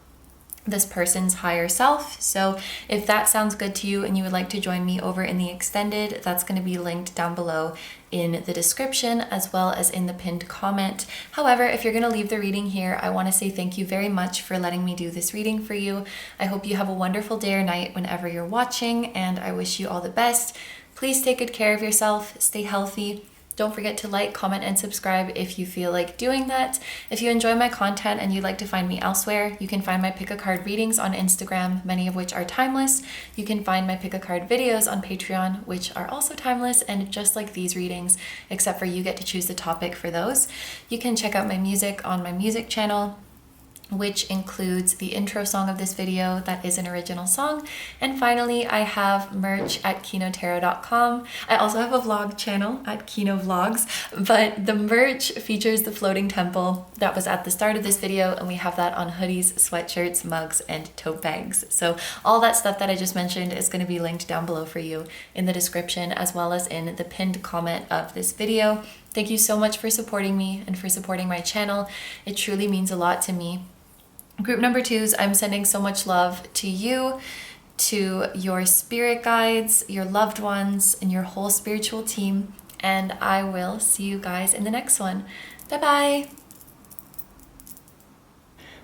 this person's higher self. So if that sounds good to you and you would like to join me over in the extended, that's going to be linked down below in the description as well as in the pinned comment. However, if you're going to leave the reading here, I want to say thank you very much for letting me do this reading for you. I hope you have a wonderful day or night whenever you're watching, and I wish you all the best. Please take good care of yourself, stay healthy. Don't forget to like, comment, and subscribe if you feel like doing that. If you enjoy my content and you'd like to find me elsewhere, you can find my pick a card readings on Instagram, many of which are timeless. You can find my pick a card videos on Patreon, which are also timeless and just like these readings, except for you get to choose the topic for those. You can check out my music on my music channel, which includes the intro song of this video that is an original song. And finally, I have merch at kinotarot.com. I also have a vlog channel at Kino Vlogs, but the merch features the floating temple that was at the start of this video, and we have that on hoodies, sweatshirts, mugs, and tote bags. So all that stuff that I just mentioned is going to be linked down below for you in the description as well as in the pinned comment of this video. Thank you so much for supporting me and for supporting my channel. It truly means a lot to me. Group number 2s, I'm sending so much love to you, to your spirit guides, your loved ones, and your whole spiritual team. And I will see you guys in the next one. Bye-bye.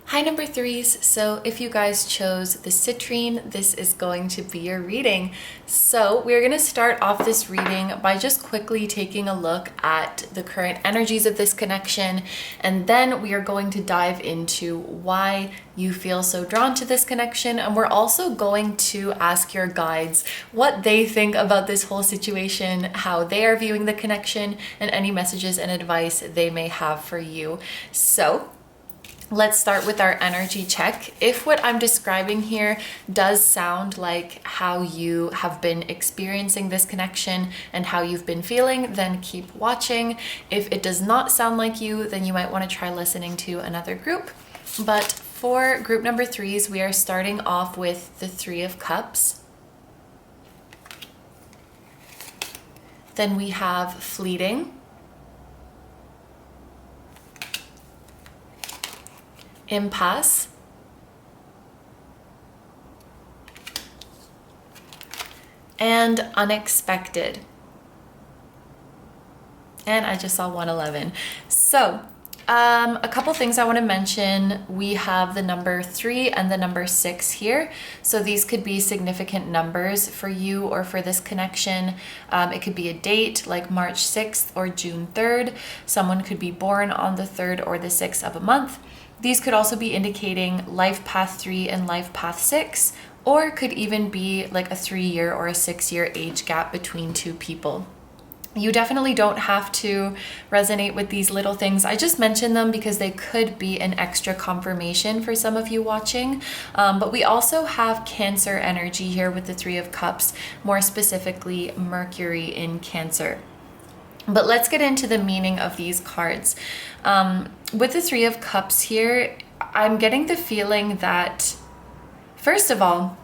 Hi number 3s, so if you guys chose the Citrine, this is going to be your reading. So we're going to start off this reading by just quickly taking a look at the current energies of this connection, and then we are going to dive into why you feel so drawn to this connection, and we're also going to ask your guides what they think about this whole situation, how they are viewing the connection, and any messages and advice they may have for you. So let's start with our energy check. If what I'm describing here does sound like how you have been experiencing this connection and how you've been feeling, then keep watching. If it does not sound like you, then you might want to try listening to another group. But for group number 3s, we are starting off with the 3 of Cups. Then we have fleeting, impasse, and unexpected. And I just saw 111. So a couple things I want to mention. We have the number 3 and the number 6 here. So these could be significant numbers for you or for this connection. It could be a date like March 6th or June 3rd. Someone could be born on the 3rd or the 6th of a month. These could also be indicating life path 3 and life path 6, or could even be like a 3-year or a 6-year age gap between two people. You definitely don't have to resonate with these little things. I just mentioned them because they could be an extra confirmation for some of you watching. But we also have Cancer energy here with the 3 of Cups, more specifically Mercury in Cancer. But let's get into the meaning of these cards. With the 3 of Cups here, I'm getting the feeling that, first of all,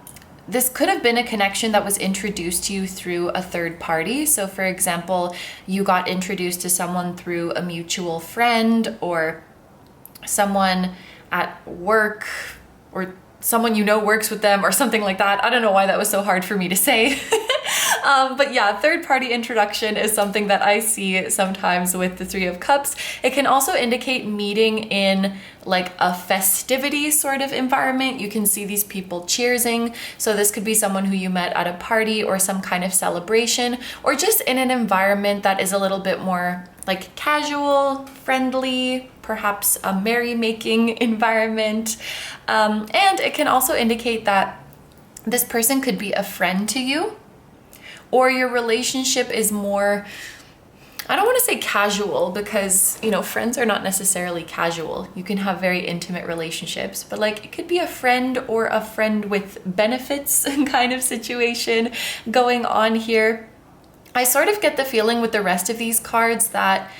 this could have been a connection that was introduced to you through a third party. So for example, you got introduced to someone through a mutual friend or someone at work or someone you know works with them or something like that. I don't know why that was so hard for me to say. But yeah, third party introduction is something that I see sometimes with the 3 of Cups. It can also indicate meeting in like a festivity sort of environment. You can see these people cheersing. So this could be someone who you met at a party or some kind of celebration, or just in an environment that is a little bit more like casual, friendly, perhaps a merrymaking environment. And it can also indicate that this person could be a friend to you, or your relationship is more, I don't want to say casual because, you know, friends are not necessarily casual. You can have very intimate relationships, but like it could be a friend or a friend with benefits kind of situation going on here. I sort of get the feeling with the rest of these cards that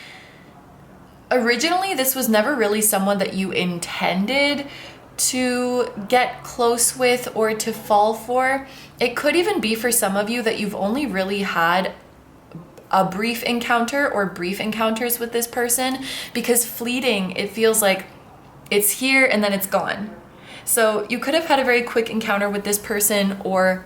originally this was never really someone that you intended to get close with or to fall for. It could even be for some of you that you've only really had a brief encounter or brief encounters with this person, because fleeting, it feels like it's here and then it's gone. So you could have had a very quick encounter with this person, or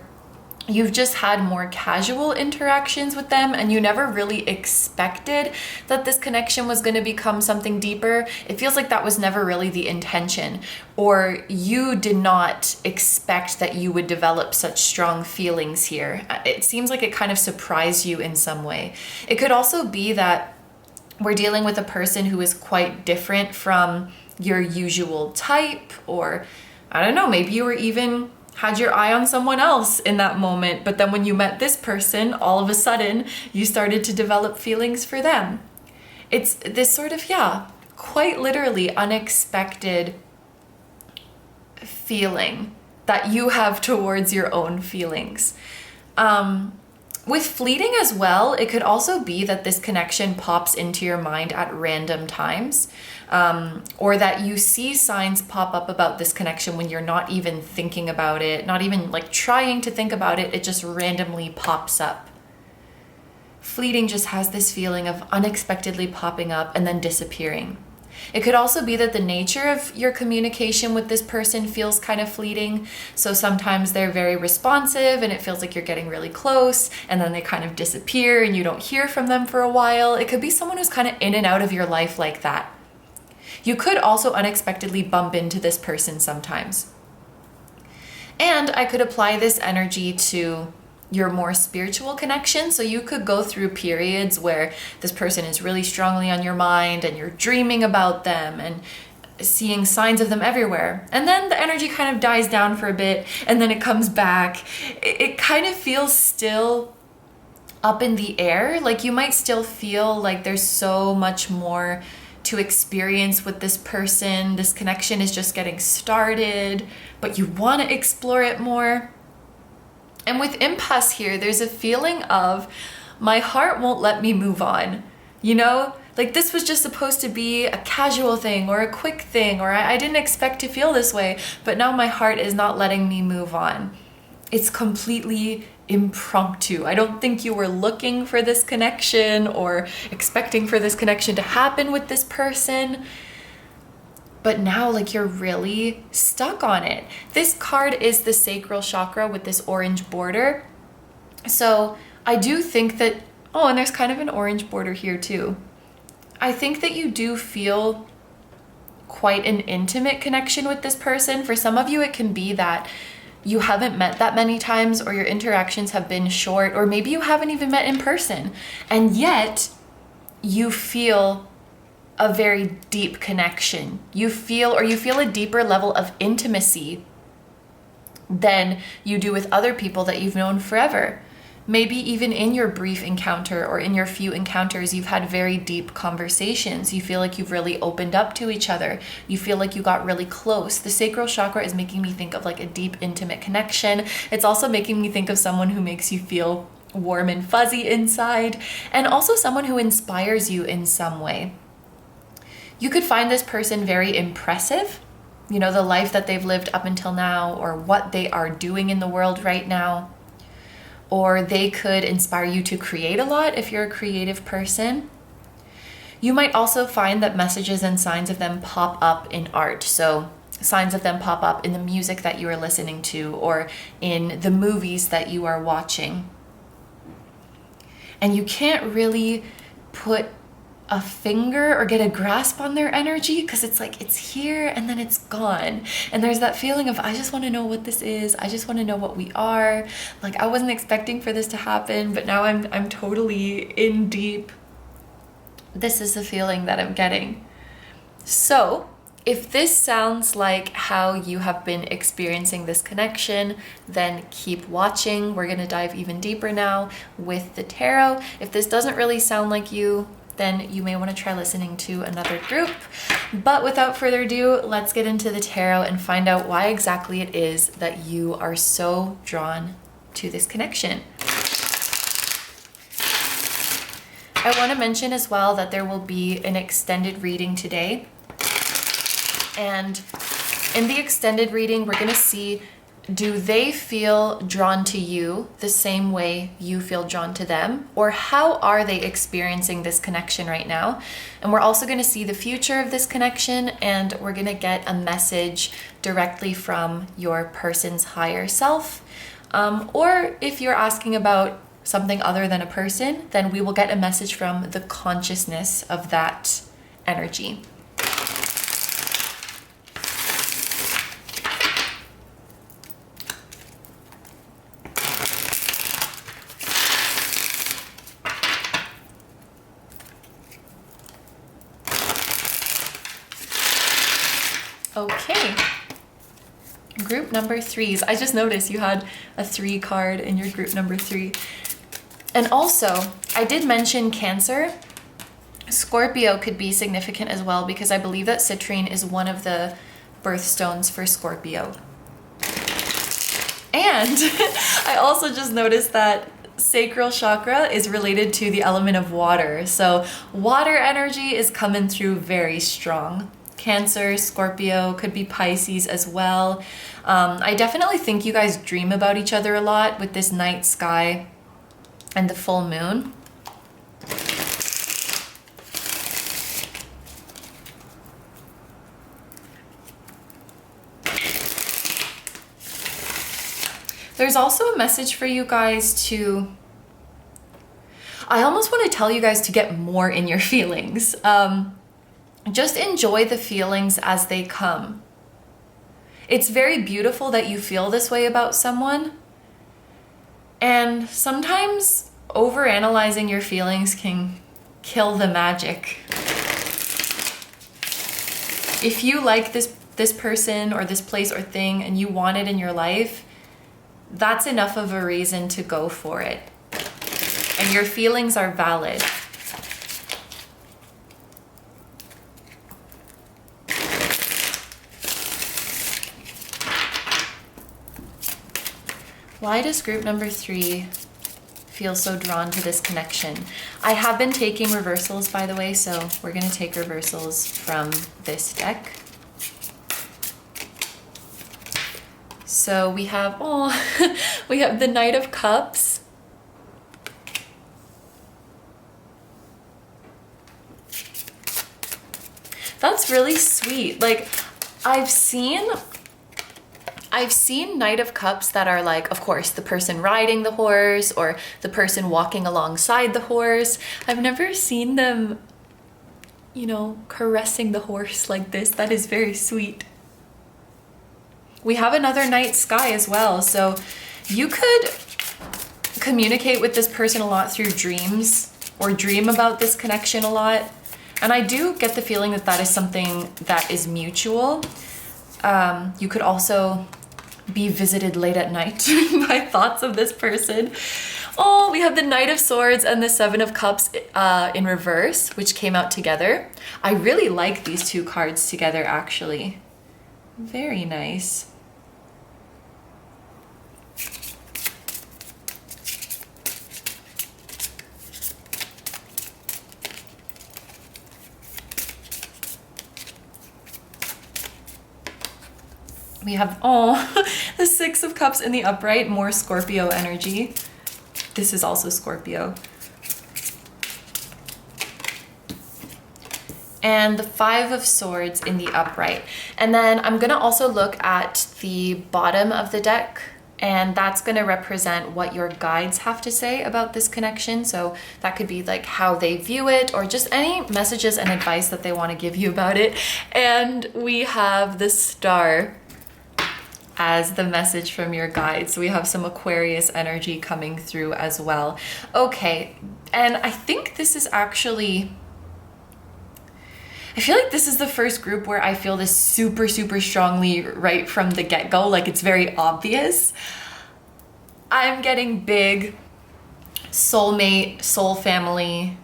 you've just had more casual interactions with them and you never really expected that this connection was going to become something deeper. It feels like that was never really the intention, or you did not expect that you would develop such strong feelings here. It seems like it kind of surprised you in some way. It could also be that we're dealing with a person who is quite different from your usual type, or I don't know, maybe you were even had your eye on someone else in that moment, but then when you met this person, all of a sudden you started to develop feelings for them. It's this sort of, quite literally unexpected feeling that you have towards your own feelings. With fleeting as well, it could also be that this connection pops into your mind at random times, or that you see signs pop up about this connection when you're not even thinking about it, not even like trying to think about it, it just randomly pops up. Fleeting just has this feeling of unexpectedly popping up and then disappearing. It could also be that the nature of your communication with this person feels kind of fleeting. So sometimes they're very responsive and it feels like you're getting really close, and then they kind of disappear and you don't hear from them for a while. It could be someone who's kind of in and out of your life like that. You could also unexpectedly bump into this person sometimes. And I could apply this energy to your more spiritual connection. So you could go through periods where this person is really strongly on your mind and you're dreaming about them and seeing signs of them everywhere. And then the energy kind of dies down for a bit and then it comes back. It kind of feels still up in the air. Like you might still feel like there's so much more to experience with this person. This connection is just getting started, but you want to explore it more. And with impasse here, there's a feeling of my heart won't let me move on. You know, like this was just supposed to be a casual thing or a quick thing, or I didn't expect to feel this way, but now my heart is not letting me move on. It's completely impromptu. I don't think you were looking for this connection or expecting for this connection to happen with this person. But now like you're really stuck on it. This card is the sacral chakra with this orange border. So I do think that, oh, and there's kind of an orange border here too. I think that you do feel quite an intimate connection with this person. For some of you, it can be that you haven't met that many times, or your interactions have been short, or maybe you haven't even met in person. And yet you feel a very deep connection. You feel a deeper level of intimacy than you do with other people that you've known forever. Maybe even in your brief encounter or in your few encounters, you've had very deep conversations. You feel like you've really opened up to each other. You feel like you got really close. The sacral chakra is making me think of like a deep, intimate connection. It's also making me think of someone who makes you feel warm and fuzzy inside, and also someone who inspires you in some way. You could find this person very impressive, you know, the life that they've lived up until now, or what they are doing in the world right now. Or they could inspire you to create a lot if you're a creative person. You might also find that messages and signs of them pop up in art. So signs of them pop up in the music that you are listening to, or in the movies that you are watching. And you can't really put a finger or get a grasp on their energy, because it's like it's here and then it's gone, and there's that feeling of I just want to know what this is, I just want to know what we are, like I wasn't expecting for this to happen, but now I'm totally in deep. This is the feeling that I'm getting. So if this sounds like how you have been experiencing this connection, then keep watching. We're going to dive even deeper now with the tarot. If this doesn't really sound like you, then you may want to try listening to another group. But without further ado, let's get into the tarot and find out why exactly it is that you are so drawn to this connection. I want to mention as well that there will be an extended reading today. And in the extended reading, we're going to see, do they feel drawn to you the same way you feel drawn to them? Or how are they experiencing this connection right now? And we're also going to see the future of this connection, and we're going to get a message directly from your person's higher self. Or if you're asking about something other than a person, then we will get a message from the consciousness of that energy. Okay, group number 3s. I just noticed you had a 3 card in your group number 3. And also, I did mention Cancer. Scorpio could be significant as well, because I believe that Citrine is one of the birthstones for Scorpio. And I also just noticed that sacral chakra is related to the element of water. So water energy is coming through very strong. Cancer, Scorpio, could be Pisces as well. I definitely think you guys dream about each other a lot with this night sky and the full moon. There's also a message for you guys to, I almost want to tell you guys to get more in your feelings. Just enjoy the feelings as they come. It's very beautiful that you feel this way about someone. And sometimes overanalyzing your feelings can kill the magic. If you like this person or this place or thing and you want it in your life, that's enough of a reason to go for it. And your feelings are valid. Why does group number 3 feel so drawn to this connection? I have been taking reversals, by the way, so we're going to take reversals from this deck. So we have, we have the Knight of Cups. That's really sweet. Like, I've seen Knight of Cups that are like, of course, the person riding the horse or the person walking alongside the horse. I've never seen them, you know, caressing the horse like this. That is very sweet. We have another night sky as well. So you could communicate with this person a lot through dreams or dream about this connection a lot. And I do get the feeling that that is something that is mutual. You could also be visited late at night by thoughts of this person. Oh, we have the Knight of Swords and the Seven of Cups in reverse, which came out together. I really like these 2 cards together, actually. Very nice. We have, the Six of Cups in the upright, more Scorpio energy. This is also Scorpio. And the Five of Swords in the upright. And then I'm gonna also look at the bottom of the deck, and that's gonna represent what your guides have to say about this connection. So that could be like how they view it, or just any messages and advice that they wanna give you about it. And we have the Star as the message from your guides. So we have some Aquarius energy coming through as well. Okay, and I think this is actually, I feel like this is the first group where I feel this super, super strongly right from the get-go, like it's very obvious. I'm getting big soulmate, soul family,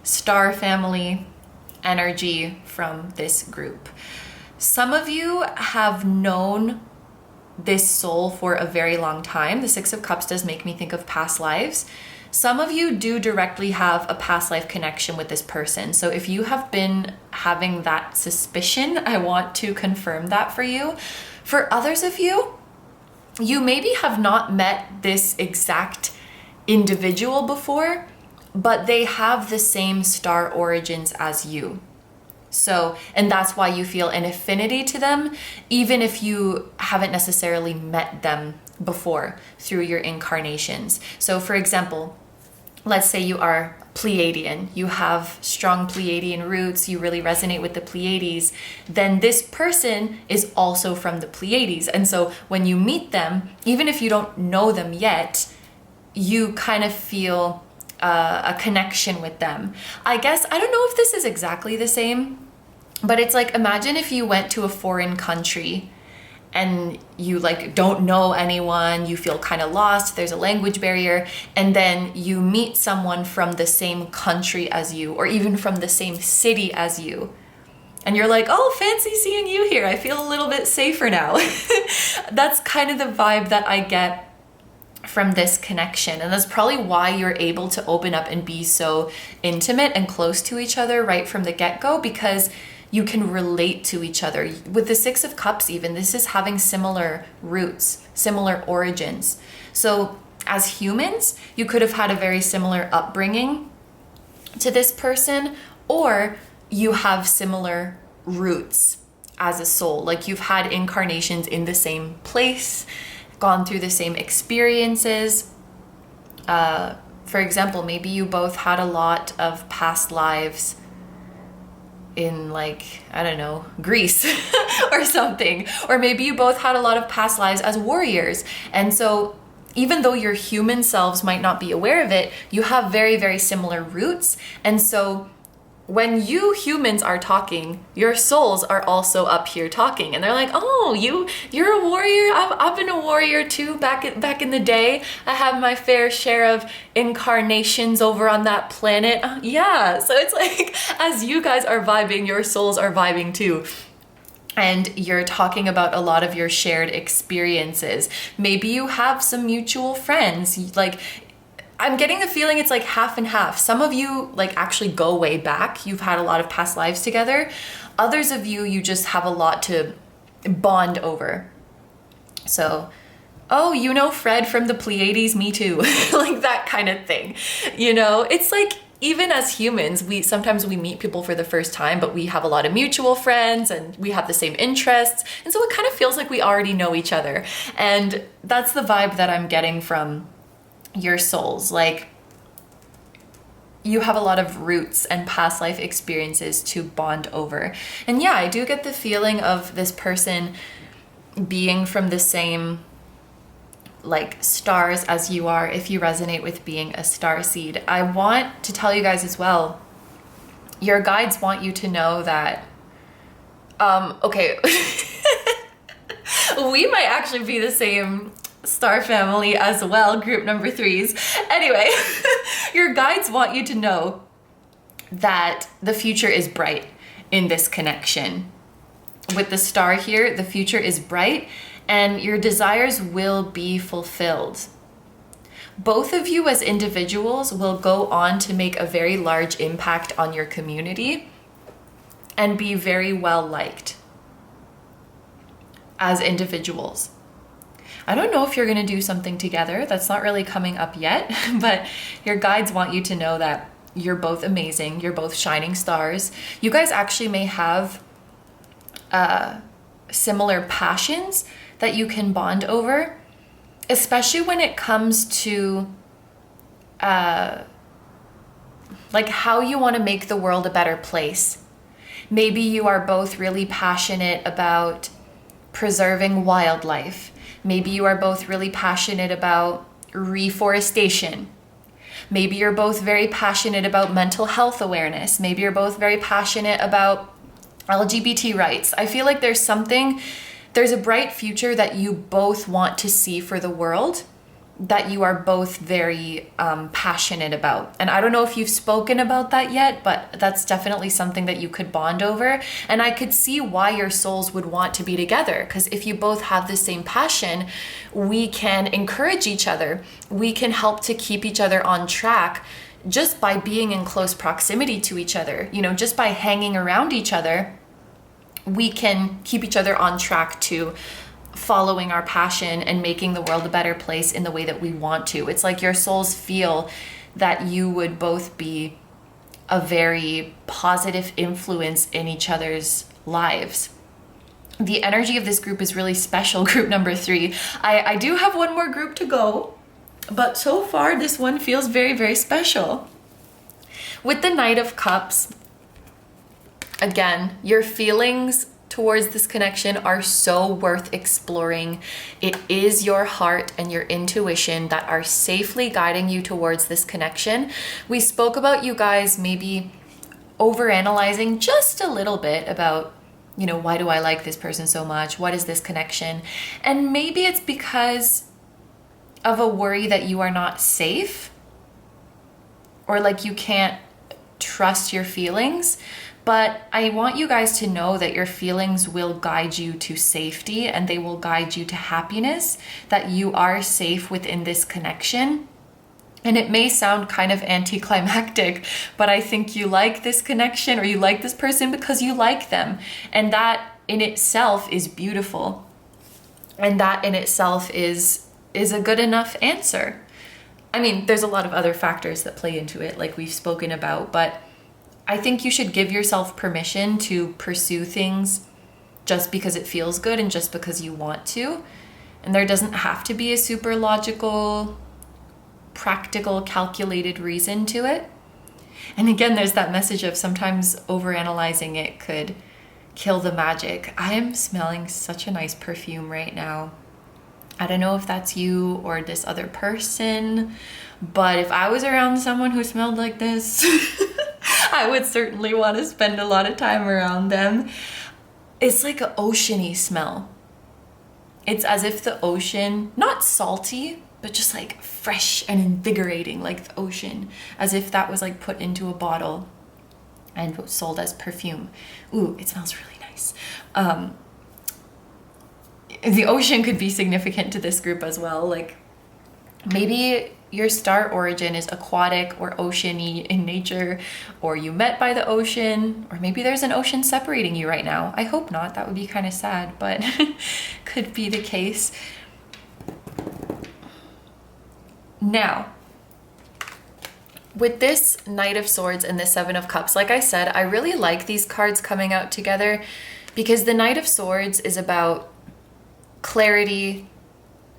star family energy from this group. Some of you have known this soul for a very long time. The Six of Cups does make me think of past lives. Some of you do directly have a past life connection with this person. So if you have been having that suspicion, I want to confirm that for you. For others of you, you maybe have not met this exact individual before, but they have the same star origins as you. So, and that's why you feel an affinity to them, even if you haven't necessarily met them before through your incarnations. So for example, let's say you are Pleiadian, you have strong Pleiadian roots, you really resonate with the Pleiades, then this person is also from the Pleiades. And so when you meet them, even if you don't know them yet, you kind of feel a connection with them. I guess, I don't know if this is exactly the same, but it's like, imagine if you went to a foreign country and you like don't know anyone, you feel kind of lost, there's a language barrier, and then you meet someone from the same country as you, or even from the same city as you. And you're like, oh, fancy seeing you here. I feel a little bit safer now. That's kind of the vibe that I get from this connection. And that's probably why you're able to open up and be so intimate and close to each other right from the get-go, because you can relate to each other. With the Six of Cups even, this is having similar roots, similar origins. So as humans, you could have had a very similar upbringing to this person, or you have similar roots as a soul. Like you've had incarnations in the same place, gone through the same experiences. For example, maybe you both had a lot of past lives in like, I don't know, Greece or something. Or maybe you both had a lot of past lives as warriors. And so even though your human selves might not be aware of it, you have very, very similar roots. And so when you humans are talking, your souls are also up here talking, and they're like, "Oh, you're a warrior. I've been a warrior too. Back in the day, I had my fair share of incarnations over on that planet." Yeah, so it's like as you guys are vibing, your souls are vibing too. And you're talking about a lot of your shared experiences. Maybe you have some mutual friends, like. I'm getting the feeling it's like half and half. Some of you like actually go way back. You've had a lot of past lives together. Others of you, you just have a lot to bond over. So, oh, you know Fred from the Pleiades? Me too. Like that kind of thing. You know, it's like even as humans, sometimes we meet people for the first time, but we have a lot of mutual friends and we have the same interests. And so it kind of feels like we already know each other. And that's the vibe that I'm getting from your souls. Like you have a lot of roots and past life experiences to bond over. And yeah, I do get the feeling of this person being from the same like stars as you are, if you resonate with being a star seed. I want to tell you guys as well, your guides want you to know that okay, we might actually be the same star family as well, group number 3s. Anyway, your guides want you to know that the future is bright in this connection. With the star here, the future is bright and your desires will be fulfilled. Both of you as individuals will go on to make a very large impact on your community and be very well liked as individuals. I don't know if you're going to do something together. That's not really coming up yet, but your guides want you to know that you're both amazing. You're both shining stars. You guys actually may have similar passions that you can bond over, especially when it comes to like how you want to make the world a better place. Maybe you are both really passionate about preserving wildlife. Maybe you are both really passionate about reforestation. Maybe you're both very passionate about mental health awareness. Maybe you're both very passionate about LGBT rights. I feel like there's a bright future that you both want to see for the world, that you are both very passionate about. And I don't know if you've spoken about that yet, but that's definitely something that you could bond over. And I could see why your souls would want to be together, because if you both have the same passion, we can encourage each other. We can help to keep each other on track just by being in close proximity to each other. You know, just by hanging around each other, we can keep each other on track to following our passion and making the world a better place in the way that we want to. It's like your souls feel that you would both be a very positive influence in each other's lives. The energy of this group is really special, group number 3. I do have one more group to go, but so far this one feels very, very special. With the Knight of Cups, again, your feelings towards this connection are so worth exploring. It is your heart and your intuition that are safely guiding you towards this connection. We spoke about you guys maybe overanalyzing just a little bit about, you know, why do I like this person so much? What is this connection? And maybe it's because of a worry that you are not safe, or like you can't trust your feelings. But I want you guys to know that your feelings will guide you to safety, and they will guide you to happiness, that you are safe within this connection. And it may sound kind of anticlimactic, but I think you like this connection, or you like this person because you like them. And that in itself is beautiful. And that in itself is a good enough answer. I mean, there's a lot of other factors that play into it, like we've spoken about, but I think you should give yourself permission to pursue things just because it feels good and just because you want to. And there doesn't have to be a super logical, practical, calculated reason to it. And again, there's that message of sometimes overanalyzing it could kill the magic. I am smelling such a nice perfume right now. I don't know if that's you or this other person, but if I was around someone who smelled like this, I would certainly want to spend a lot of time around them. It's like an oceany smell. It's as if the ocean, not salty, but just like fresh and invigorating, like the ocean, as if that was like put into a bottle and sold as perfume. Ooh, it smells really nice. The ocean could be significant to this group as well. Like maybe your star origin is aquatic or oceany in nature, or you met by the ocean, or maybe there's an ocean separating you right now. I hope not. That would be kind of sad, but could be the case. Now, with this Knight of Swords and the Seven of Cups, like I said, I really like these cards coming out together because the Knight of Swords is about clarity,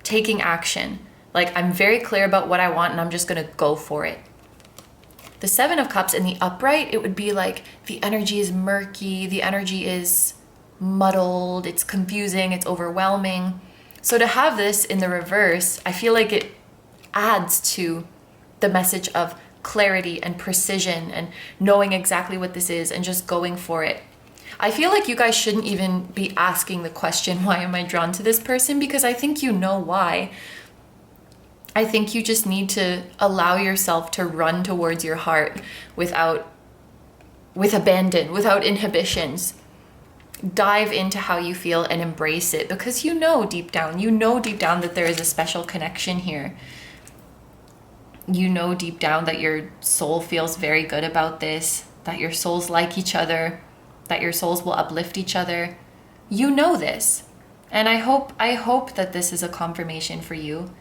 taking action. Like, I'm very clear about what I want and I'm just going to go for it. The Seven of Cups in the upright, it would be like the energy is murky, the energy is muddled, it's confusing, it's overwhelming. So to have this in the reverse, I feel like it adds to the message of clarity and precision and knowing exactly what this is and just going for it. I feel like you guys shouldn't even be asking the question, why am I drawn to this person? Because I think you know why. I think you just need to allow yourself to run towards your heart with abandon, without inhibitions. Dive into how you feel and embrace it, because you know deep down that there is a special connection here. You know deep down that your soul feels very good about this, that your souls like each other, that your souls will uplift each other. You know this. And I hope that this is a confirmation for you.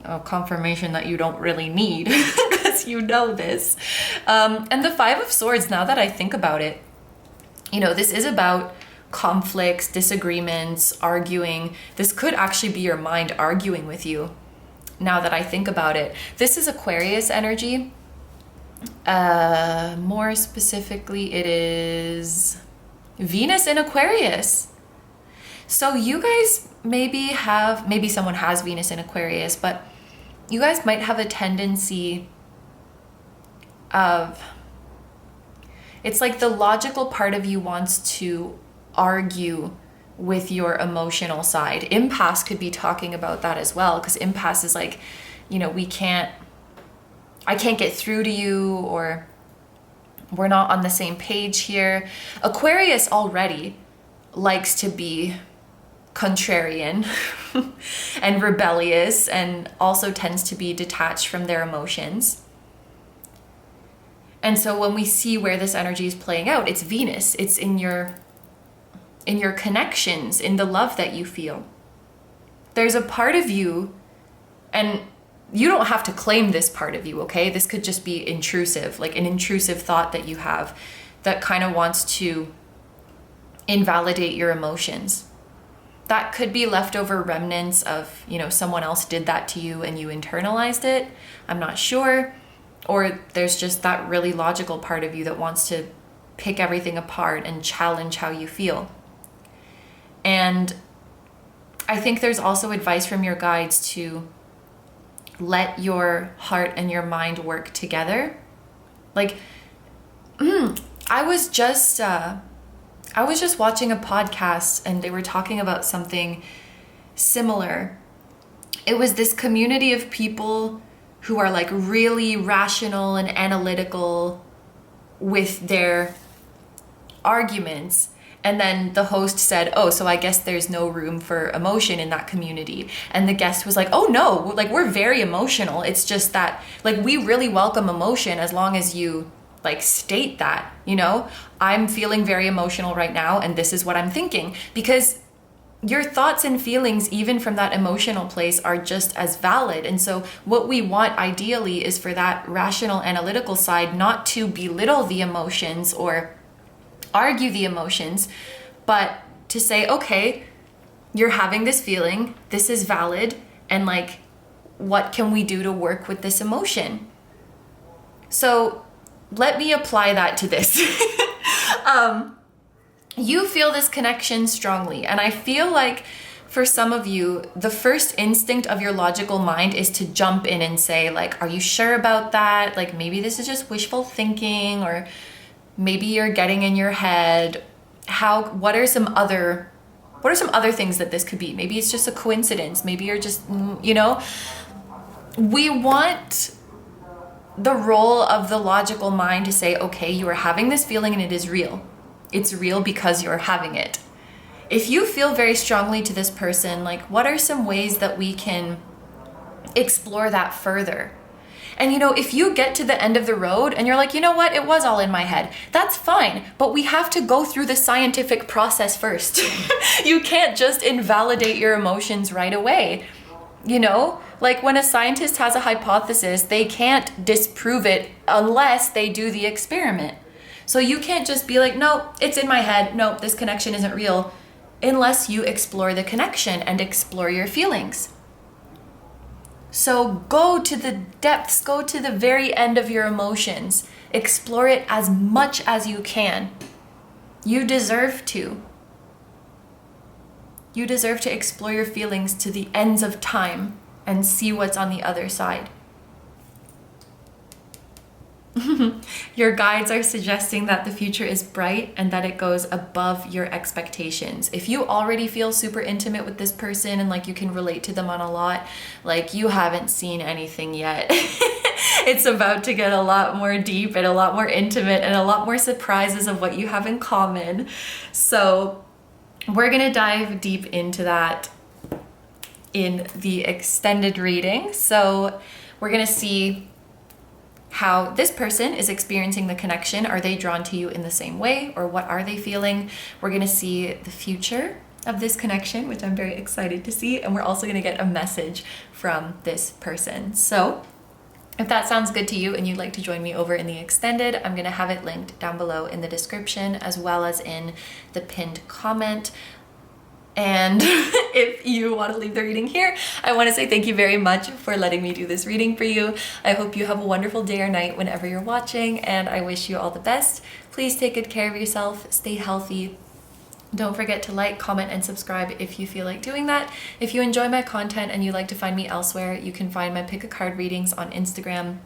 A confirmation that you don't really need because you know this. And the Five of Swords, now that I think about it, you know, this is about conflicts, disagreements, arguing. This could actually be your mind arguing with you now that I think about it. This is Aquarius energy. More specifically, it is Venus in Aquarius. So you guys maybe someone has Venus in Aquarius, but you guys might have a tendency of, it's like the logical part of you wants to argue with your emotional side. Impasse could be talking about that as well, because impasse is like, you know, I can't get through to you, or we're not on the same page here. Aquarius already likes to be contrarian and rebellious, and also tends to be detached from their emotions. And so when we see where this energy is playing out, it's Venus. It's in your connections, in the love that you feel. There's a part of you, and you don't have to claim this part of you, okay? This could just be intrusive, like an intrusive thought that you have that kind of wants to invalidate your emotions. That could be leftover remnants of, you know, someone else did that to you and you internalized it. I'm not sure. Or there's just that really logical part of you that wants to pick everything apart and challenge how you feel. And I think there's also advice from your guides to let your heart and your mind work together. Like, I was just watching a podcast and they were talking about something similar. It was this community of people who are like really rational and analytical with their arguments. And then the host said, oh, so I guess there's no room for emotion in that community. And the guest was like, oh no, like we're very emotional. It's just that like we really welcome emotion as long as you like state that, you know, I'm feeling very emotional right now and this is what I'm thinking. Because your thoughts and feelings, even from that emotional place, are just as valid. And so what we want ideally is for that rational analytical side not to belittle the emotions or argue the emotions, but to say, okay, you're having this feeling, this is valid, and like, what can we do to work with this emotion? So let me apply that to this. You feel this connection strongly, and I feel like for some of you, the first instinct of your logical mind is to jump in and say, like, are you sure about that? Like, maybe this is just wishful thinking, or maybe you're getting in your head. What are some other things that this could be? Maybe it's just a coincidence. Maybe you're just, you know, we want the role of the logical mind to say, okay, you are having this feeling and it is real. It's real because you're having it. If you feel very strongly to this person, like, what are some ways that we can explore that further? And you know, if you get to the end of the road and you're like, you know what, it was all in my head, that's fine. But we have to go through the scientific process first. You can't just invalidate your emotions right away. You know, like when a scientist has a hypothesis, they can't disprove it unless they do the experiment. So you can't just be like, no, it's in my head. No, this connection isn't real, unless you explore the connection and explore your feelings. So go to the depths, go to the very end of your emotions. Explore it as much as you can. You deserve to. You deserve to explore your feelings to the ends of time and see what's on the other side. Your guides are suggesting that the future is bright and that it goes above your expectations. If you already feel super intimate with this person and like you can relate to them on a lot, like you haven't seen anything yet. It's about to get a lot more deep and a lot more intimate and a lot more surprises of what you have in common. So we're gonna dive deep into that in the extended reading. So we're gonna see how this person is experiencing the connection. Are they drawn to you in the same way, or what are they feeling? We're gonna see the future of this connection, which I'm very excited to see, and we're also gonna get a message from this person. So if that sounds good to you and you'd like to join me over in the extended, I'm gonna have it linked down below in the description as well as in the pinned comment. And if you want to leave the reading here, I want to say thank you very much for letting me do this reading for you. I hope you have a wonderful day or night whenever you're watching, and I wish you all the best. Please take good care of yourself, stay healthy. Don't forget to like, comment, and subscribe if you feel like doing that. If you enjoy my content and you'd like to find me elsewhere, you can find my pick a card readings on Instagram,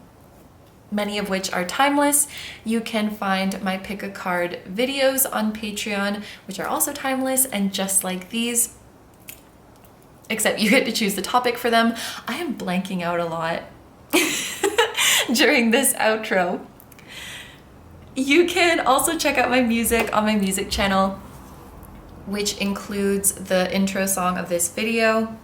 many of which are timeless. You can find my pick a card videos on Patreon, which are also timeless and just like these, except you get to choose the topic for them. I am blanking out a lot during this outro. You can also check out my music on my music channel, which includes the intro song of this video.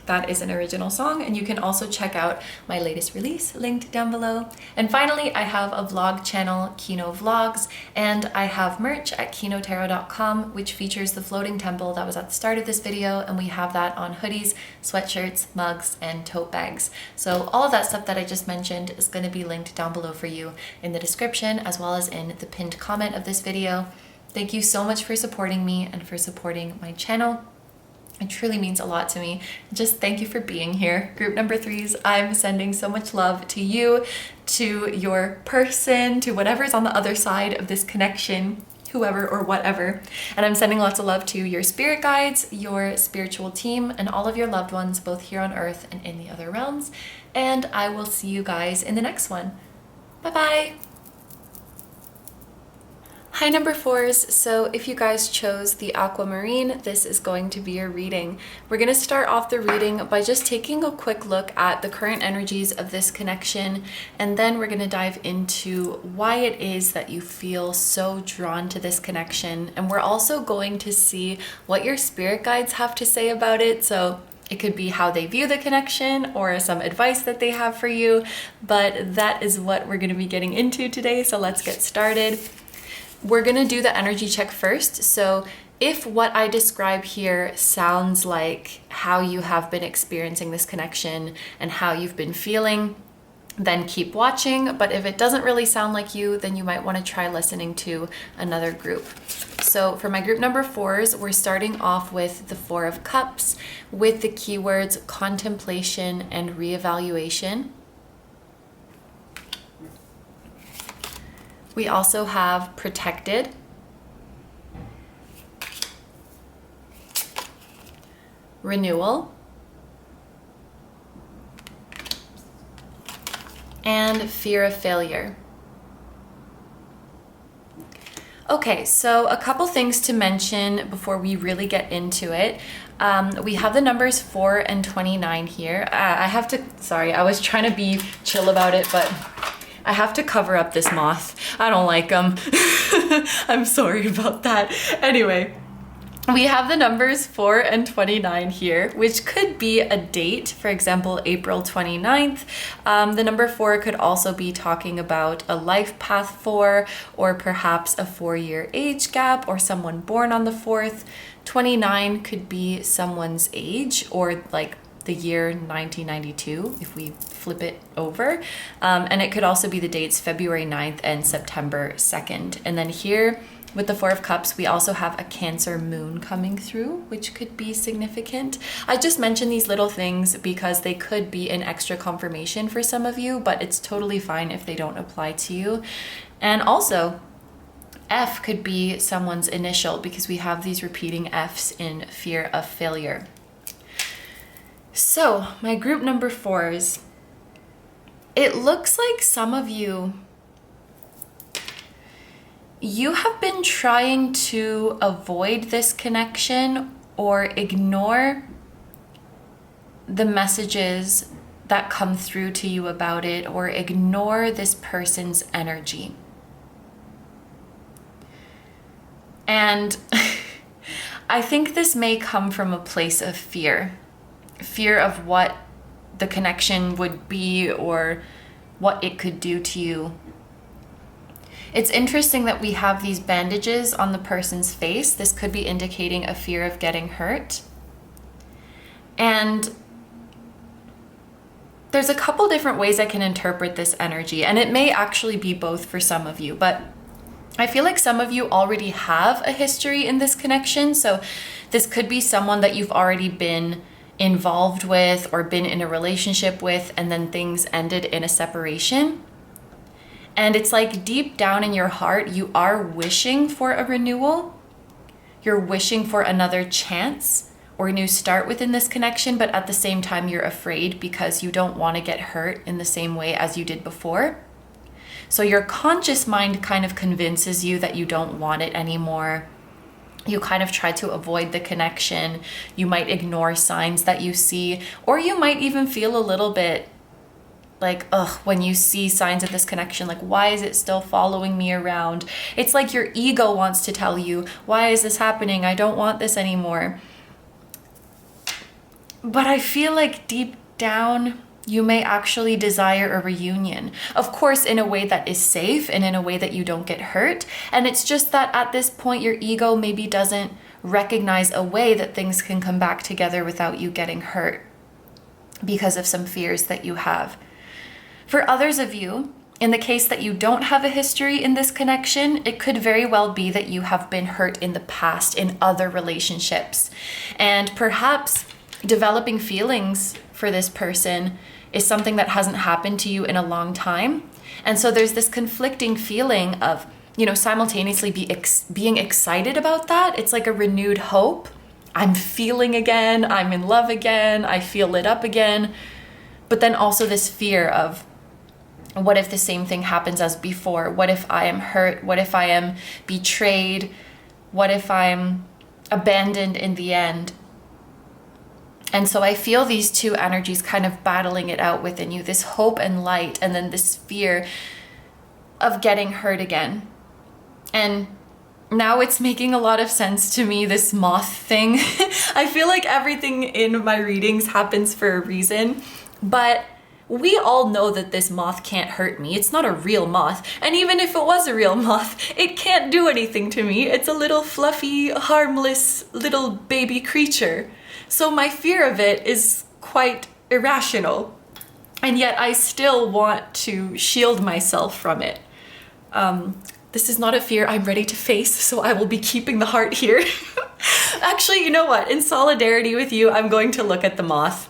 That is an original song, and you can also check out my latest release linked down below. And finally, I have a vlog channel, KINO Vlogs, and I have merch at kinotarot.com, which features the floating temple that was at the start of this video, and we have that on hoodies, sweatshirts, mugs, and tote bags. So all of that stuff that I just mentioned is going to be linked down below for you in the description, as well as in the pinned comment of this video. Thank you so much for supporting me and for supporting my channel. It truly means a lot to me. Just thank you for being here. Group number 3s, I'm sending so much love to you, to your person, to whatever's on the other side of this connection, whoever or whatever. And I'm sending lots of love to your spirit guides, your spiritual team, and all of your loved ones, both here on Earth and in the other realms. And I will see you guys in the next one. Bye-bye. Hi number 4s, so if you guys chose the Aquamarine, this is going to be your reading. We're going to start off the reading by just taking a quick look at the current energies of this connection, and then we're going to dive into why it is that you feel so drawn to this connection. And we're also going to see what your spirit guides have to say about it. So it could be how they view the connection or some advice that they have for you, but that is what we're going to be getting into today. So let's get started. We're gonna do the energy check first. So if what I describe here sounds like how you have been experiencing this connection and how you've been feeling, then keep watching. But if it doesn't really sound like you, then you might wanna try listening to another group. So for my group number 4s, we're starting off with the 4 of Cups with the keywords contemplation and reevaluation. We also have protected, renewal, and fear of failure. Okay, so a couple things to mention before we really get into it. We have the numbers 4 and 29 here. I was trying to be chill about it, but I have to cover up this moth. I don't like them. I'm sorry about that. Anyway, we have the numbers 4 and 29 here, which could be a date, for example, April 29th. The number 4 could also be talking about a life path 4, or perhaps a 4-year age gap, or someone born on the 4th. 29 could be someone's age, or like the year 1992, if we flip it over. And it could also be the dates February 9th and September 2nd. And then here with the 4 of Cups, we also have a Cancer moon coming through, which could be significant. I just mentioned these little things because they could be an extra confirmation for some of you, but it's totally fine if they don't apply to you. And also, F could be someone's initial because we have these repeating Fs in fear of failure. So my group number 4s, it looks like some of you have been trying to avoid this connection or ignore the messages that come through to you about it, or ignore this person's energy. And I think this may come from a place of fear of what the connection would be or what it could do to you. It's interesting that we have these bandages on the person's face. This could be indicating a fear of getting hurt. And there's a couple different ways I can interpret this energy, and it may actually be both for some of you, but I feel like some of you already have a history in this connection. So this could be someone that you've already been involved with or been in a relationship with, and then things ended in a separation. And it's like deep down in your heart, you are wishing for a renewal. You're wishing for another chance or a new start within this connection, but at the same time, you're afraid because you don't want to get hurt in the same way as you did before. So your conscious mind kind of convinces you that you don't want it anymore. You kind of try to avoid the connection. You might ignore signs that you see, or you might even feel a little bit like, ugh, when you see signs of this connection, like, why is it still following me around? It's like your ego wants to tell you, why is this happening? I don't want this anymore. But I feel like deep down, you may actually desire a reunion. Of course, in a way that is safe and in a way that you don't get hurt. And it's just that at this point, your ego maybe doesn't recognize a way that things can come back together without you getting hurt because of some fears that you have. For others of you, In the case that you don't have a history in this connection, it could very well be that you have been hurt in the past in other relationships. And perhaps developing feelings for this person is something that hasn't happened to you in a long time. And so there's this conflicting feeling of, you know, simultaneously being excited about that. It's like a renewed hope. I'm feeling again, I'm in love again, I feel lit up again. But then also this fear of, what if the same thing happens as before? What if I am hurt? What if I am betrayed? What if I'm abandoned in the end? And so I feel these two energies kind of battling it out within you, this hope and light, and then this fear of getting hurt again. And now it's making a lot of sense to me, this moth thing. I feel like everything in my readings happens for a reason, but we all know that this moth can't hurt me. It's not a real moth. And even if it was a real moth, it can't do anything to me. It's a little fluffy, harmless little baby creature. So my fear of it is quite irrational. And yet I still want to shield myself from it. This is not a fear I'm ready to face, so I will be keeping the heart here. Actually, you know what? In solidarity with you, I'm going to look at the moth.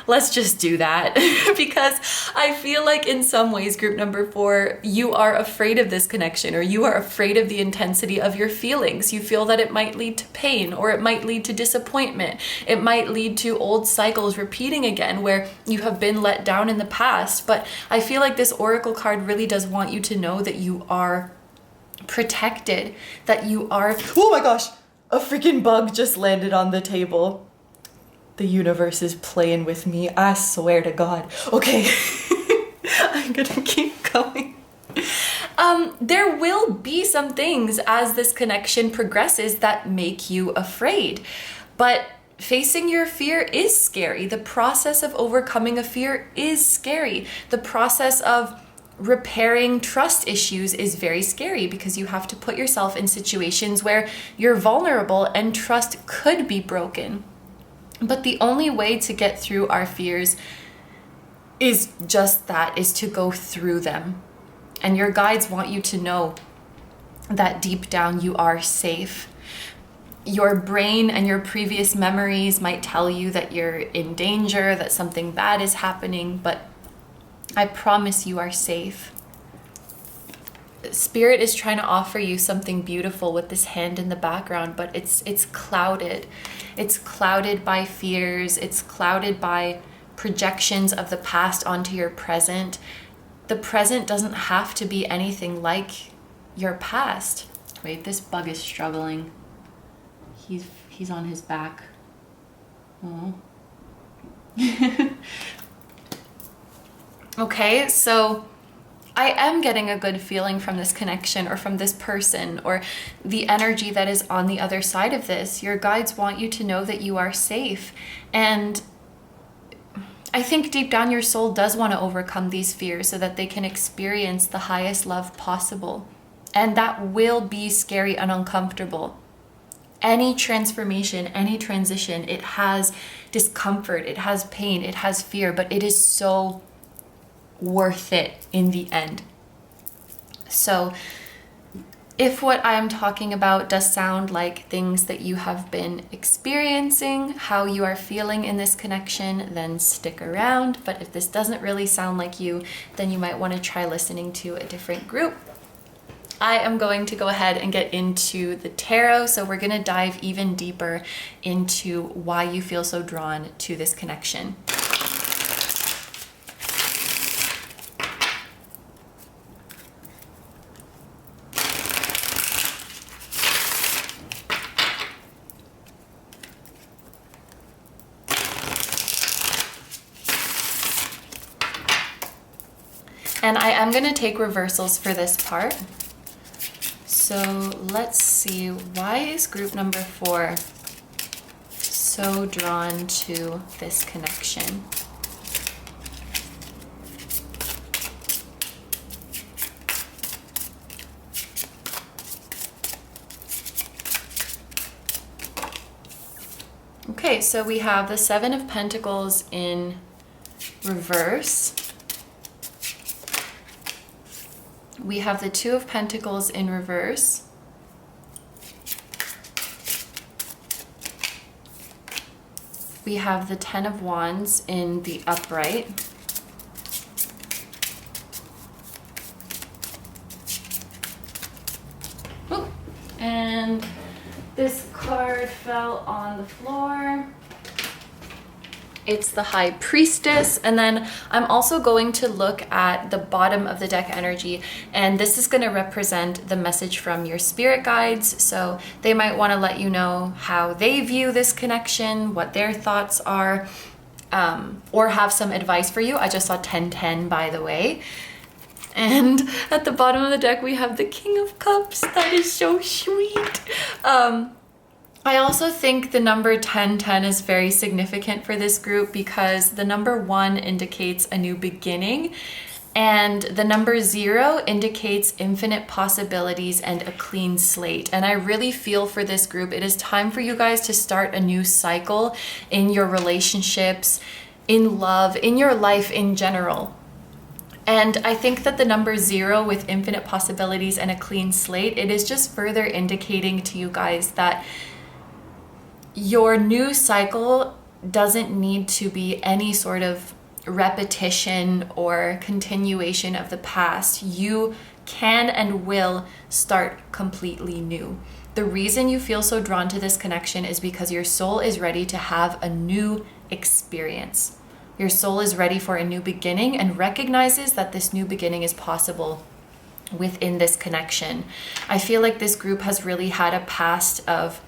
Let's just do that. Because I feel like in some ways, group number 4, you are afraid of this connection, or you are afraid of the intensity of your feelings. You feel that it might lead to pain, or it might lead to disappointment. It might lead to old cycles repeating again where you have been let down in the past. But I feel like this oracle card really does want you to know that you are protected, that you are... Oh my gosh, a freaking bug just landed on the table. The universe is playing with me, I swear to God. Okay, I'm gonna keep going. There will be some things as this connection progresses that make you afraid. But facing your fear is scary. The process of overcoming a fear is scary. The process of repairing trust issues is very scary, because you have to put yourself in situations where you're vulnerable and trust could be broken. But the only way to get through our fears is just that, is to go through them. And your guides want you to know that deep down you are safe. Your brain and your previous memories might tell you that you're in danger, that something bad is happening, but I promise you are safe. Spirit is trying to offer you something beautiful with this hand in the background, but it's clouded. It's clouded by fears. It's clouded by projections of the past onto your present. The present doesn't have to be anything like your past. Wait, this bug is struggling. He's on his back. Oh. Okay, so I am getting a good feeling from this connection, or from this person, or the energy that is on the other side of this. Your guides want you to know that you are safe. And I think deep down your soul does want to overcome these fears so that they can experience the highest love possible. And that will be scary and uncomfortable. Any transformation, any transition, it has discomfort, it has pain, it has fear, but it is so worth it in the end. So if what I'm talking about does sound like things that you have been experiencing, how you are feeling in this connection, then stick around. But if this doesn't really sound like you, then you might want to try listening to a different group. I am going to go ahead and get into the tarot. So we're going to dive even deeper into why you feel so drawn to this connection. And I am going to take reversals for this part. So let's see, why is group number 4 so drawn to this connection? Okay, so we have the 7 of Pentacles in reverse. We have the Two of Pentacles in reverse. We have the Ten of Wands in the upright. Ooh. And this card fell on the floor. It's the High Priestess. And then I'm also going to look at the bottom of the deck energy, and this is going to represent the message from your spirit guides. So they might want to let you know how they view this connection, what their thoughts are, or have some advice for you. I just saw 1010, by the way. And at the bottom of the deck, we have the King of Cups. That is so sweet. I also think the number 1010 is very significant for this group because the number 1 indicates a new beginning, and the number 0 indicates infinite possibilities and a clean slate. And I really feel for this group, it is time for you guys to start a new cycle in your relationships, in love, in your life in general. And I think that the number 0 with infinite possibilities and a clean slate, it is just further indicating to you guys that your new cycle doesn't need to be any sort of repetition or continuation of the past. You can and will start completely new. The reason you feel so drawn to this connection is because your soul is ready to have a new experience. Your soul is ready for a new beginning and recognizes that this new beginning is possible within this connection. I feel like this group has really had a past of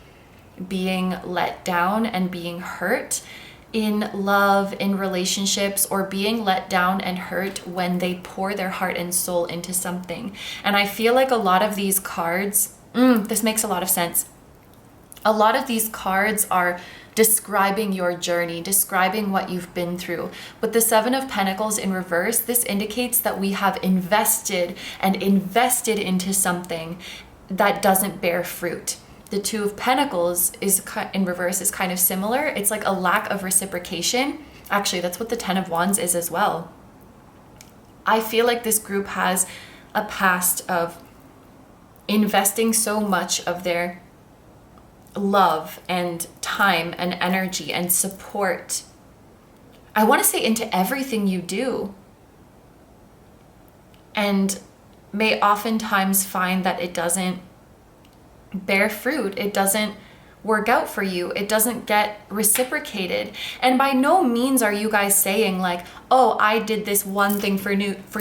being let down and being hurt in love, in relationships, or being let down and hurt when they pour their heart and soul into something. And I feel like a lot of these cards, this makes a lot of sense. A lot of these cards are describing your journey, describing what you've been through. With the Seven of Pentacles in reverse, this indicates that we have invested into something that doesn't bear fruit. The Two of Pentacles is in reverse is kind of similar. It's like a lack of reciprocation. Actually, that's what the Ten of Wands is as well. I feel like this group has a past of investing so much of their love and time and energy and support, I want to say, into everything you do, and may oftentimes find that it doesn't bear fruit. It doesn't work out for you. It doesn't get reciprocated. And by no means are you guys saying like, oh, I did this one thing for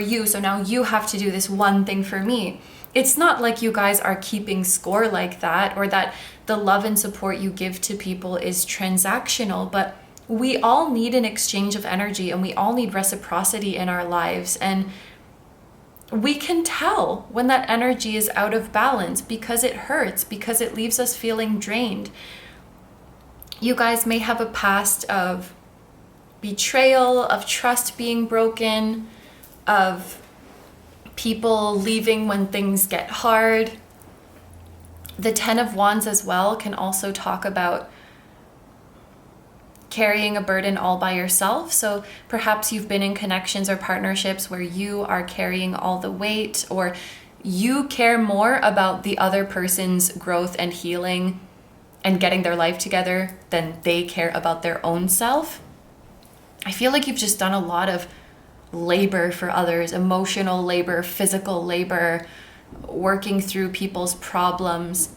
you, so now you have to do this one thing for me. It's not like you guys are keeping score like that, or that the love and support you give to people is transactional, but we all need an exchange of energy, and we all need reciprocity in our lives. And we can tell when that energy is out of balance because it hurts, because it leaves us feeling drained. You guys may have a past of betrayal, of trust being broken, of people leaving when things get hard. The Ten of Wands as well can also talk about carrying a burden all by yourself. So perhaps you've been in connections or partnerships where you are carrying all the weight, or you care more about the other person's growth and healing and getting their life together than they care about their own self. I feel like you've just done a lot of labor for others, emotional labor, physical labor, working through people's problems.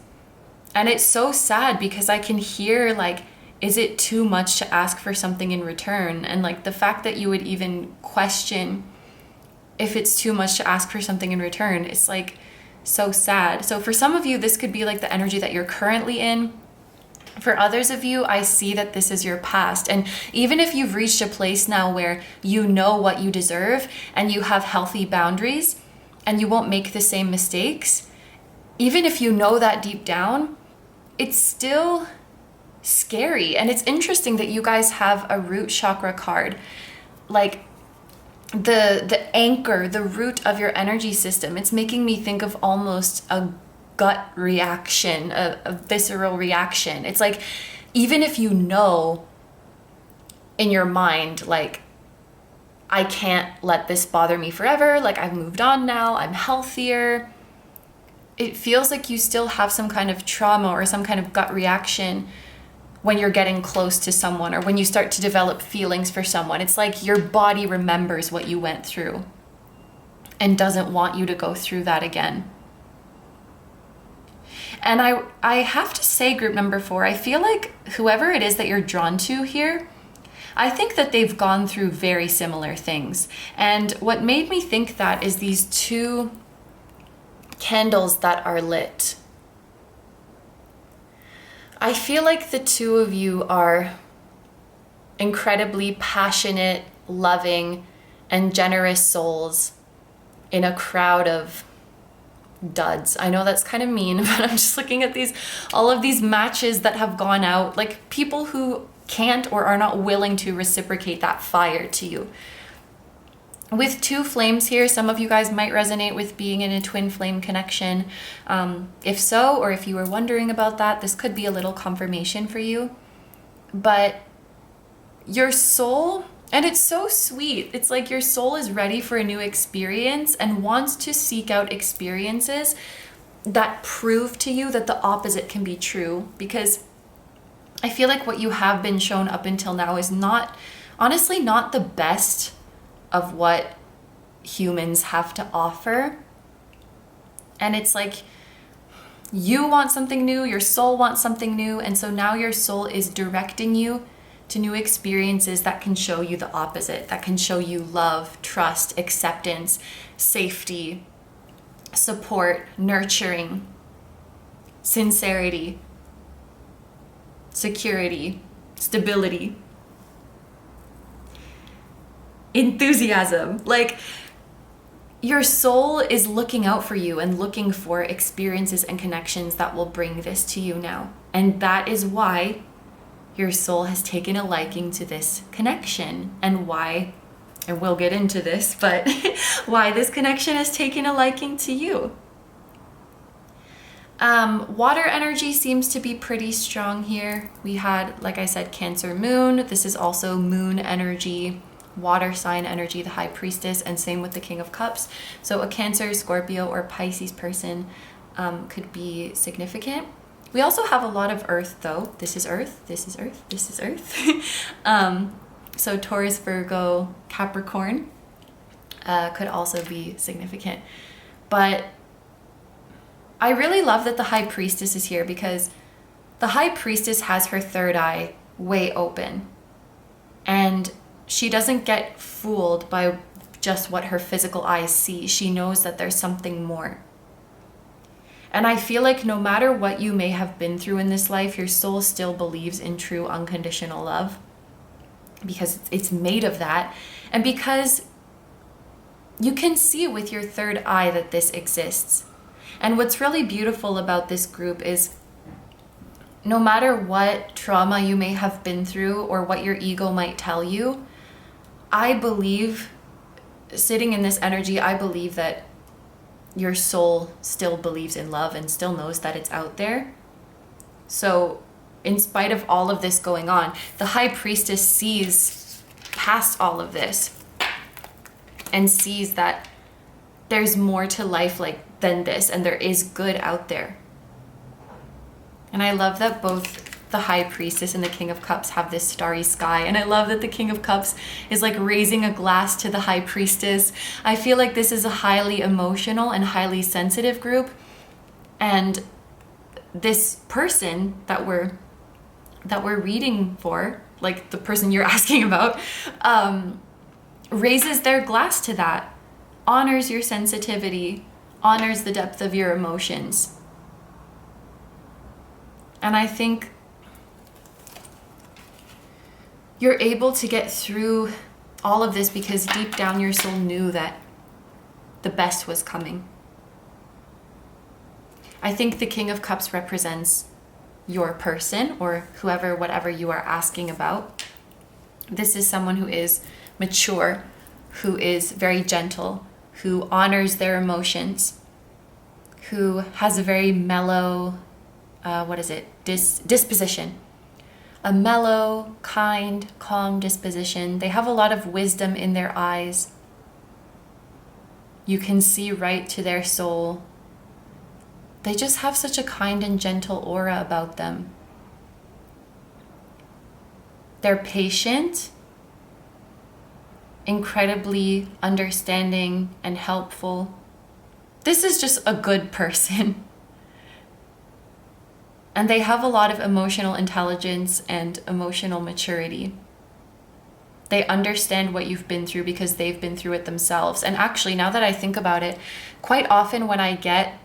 And it's so sad because I can hear like, is it too much to ask for something in return? And like the fact that you would even question if it's too much to ask for something in return, it's like so sad. So for some of you, this could be like the energy that you're currently in. For others of you, I see that this is your past. And even if you've reached a place now where you know what you deserve and you have healthy boundaries and you won't make the same mistakes, even if you know that deep down, it's still scary. And it's interesting that you guys have a root chakra card, like the anchor, the root of your energy system. It's making me think of almost a gut reaction, a visceral reaction. It's like, even if you know in your mind, like, I can't let this bother me forever. Like, I've moved on now, I'm healthier. It feels like you still have some kind of trauma or some kind of gut reaction when you're getting close to someone or when you start to develop feelings for someone. It's like your body remembers what you went through and doesn't want you to go through that again. And I have to say, group number 4, I feel like whoever it is that you're drawn to here, I think that they've gone through very similar things. And what made me think that is these 2 candles that are lit. I feel like the 2 of you are incredibly passionate, loving, and generous souls in a crowd of duds. I know that's kind of mean, but I'm just looking at all of these matches that have gone out, like people who can't or are not willing to reciprocate that fire to you. With 2 flames here, some of you guys might resonate with being in a twin flame connection. If so, or if you were wondering about that, this could be a little confirmation for you. But your soul, and it's so sweet, it's like your soul is ready for a new experience and wants to seek out experiences that prove to you that the opposite can be true. Because I feel like what you have been shown up until now is honestly not the best of what humans have to offer. And it's like you want something new, your soul wants something new, and so now your soul is directing you to new experiences that can show you the opposite, that can show you love, trust, acceptance, safety, support, nurturing, sincerity, security, stability, enthusiasm. Like, your soul is looking out for you and looking for experiences and connections that will bring this to you now. And that is why your soul has taken a liking to this connection, and why, and we'll get into this, but why this connection has taken a liking to you. Water energy seems to be pretty strong here. We had, like I said, Cancer moon. This is also moon energy, water sign energy, the High Priestess, and same with the King of Cups. So a Cancer, Scorpio, or Pisces person could be significant. We also have a lot of earth though. This is earth, this is earth, this is earth. So Taurus, Virgo, Capricorn could also be significant. But I really love that the High Priestess is here, because the High Priestess has her third eye way open. And she doesn't get fooled by just what her physical eyes see. She knows that there's something more. And I feel like no matter what you may have been through in this life, your soul still believes in true unconditional love, because it's made of that. And because you can see with your third eye that this exists. And what's really beautiful about this group is no matter what trauma you may have been through or what your ego might tell you, I believe, sitting in this energy, I believe that your soul still believes in love and still knows that it's out there. So in spite of all of this going on, the High Priestess sees past all of this and sees that there's more to life than this, and there is good out there. And I love that both the High Priestess and the King of Cups have this starry sky. And I love that the King of Cups is like raising a glass to the High Priestess. I feel like this is a highly emotional and highly sensitive group. And this person that we're reading for, like the person you're asking about, raises their glass to that, honors your sensitivity, honors the depth of your emotions. And I think you're able to get through all of this because deep down your soul knew that the best was coming. I think the King of Cups represents your person, or whoever, whatever you are asking about. This is someone who is mature, who is very gentle, who honors their emotions, who has a very mellow, disposition. a mellow, kind, calm disposition. They have a lot of wisdom in their eyes. You can see right to their soul. They just have such a kind and gentle aura about them. They're patient, incredibly understanding and helpful. This is just a good person. And they have a lot of emotional intelligence and emotional maturity. They understand what you've been through because they've been through it themselves. And actually, now that I think about it, quite often when I get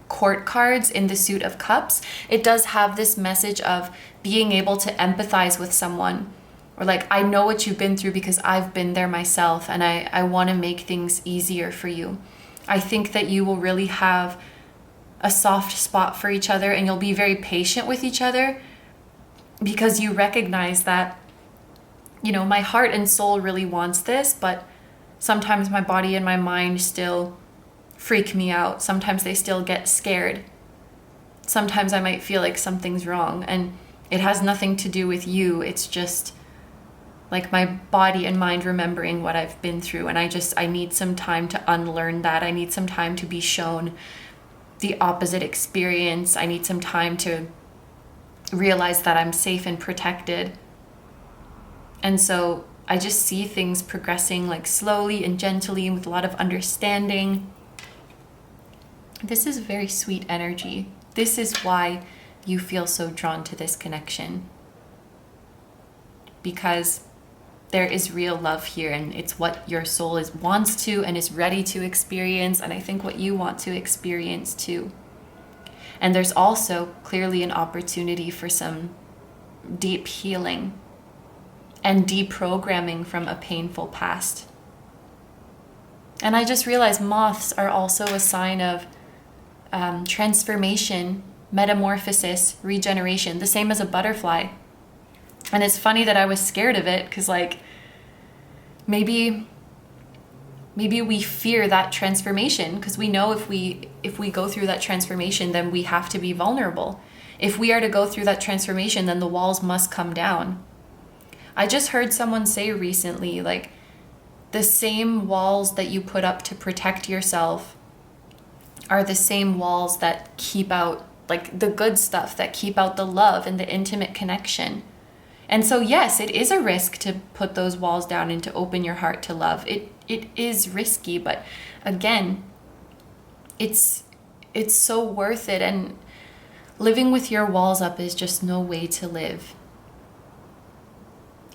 court cards in the Suit of Cups, it does have this message of being able to empathize with someone. Or like, I know what you've been through because I've been there myself, and I want to make things easier for you. I think that you will really have a soft spot for each other, and you'll be very patient with each other because you recognize that, you know, my heart and soul really wants this, but sometimes my body and my mind still freak me out. Sometimes they still get scared. Sometimes I might feel like something's wrong, and it has nothing to do with you. It's just like my body and mind remembering what I've been through, and I need some time to unlearn that. I need some time to be shown the opposite experience. I need some time to realize that I'm safe and protected. And so I just see things progressing like slowly and gently with a lot of understanding. This is very sweet energy. This is why you feel so drawn to this connection. Because there is real love here, and it's what your soul wants to and is ready to experience, and I think what you want to experience too. And there's also clearly an opportunity for some deep healing and deprogramming from a painful past. And I just realized moths are also a sign of transformation, metamorphosis, regeneration, the same as a butterfly. And it's funny that I was scared of it because, like, maybe we fear that transformation because we know if we go through that transformation, then we have to be vulnerable. If we are to go through that transformation, then the walls must come down. I just heard someone say recently, like, the same walls that you put up to protect yourself are the same walls that keep out, like, the good stuff, that keep out the love and the intimate connection. And so, yes, it is a risk to put those walls down and to open your heart to love. It is risky, but again, it's so worth it. And living with your walls up is just no way to live.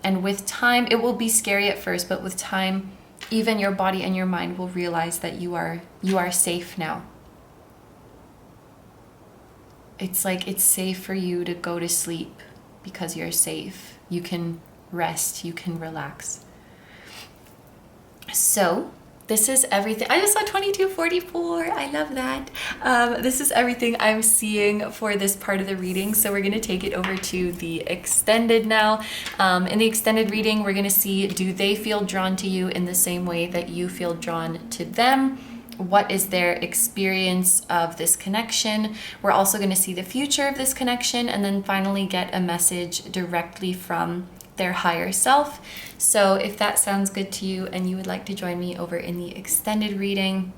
And with time, it will be scary at first, but with time, even your body and your mind will realize that you are safe now. It's like it's safe for you to go to sleep because you're safe. You can rest, you can relax. So this is everything. I just saw 2244. I love that. This is everything I'm seeing for this part of the reading. So we're going to take it over to the extended now. In the extended reading, we're going to see, do they feel drawn to you in the same way that you feel drawn to them? What is their experience of this connection? We're also going to see the future of this connection, and then finally get a message directly from their higher self. So if that sounds good to you and you would like to join me over in the extended reading,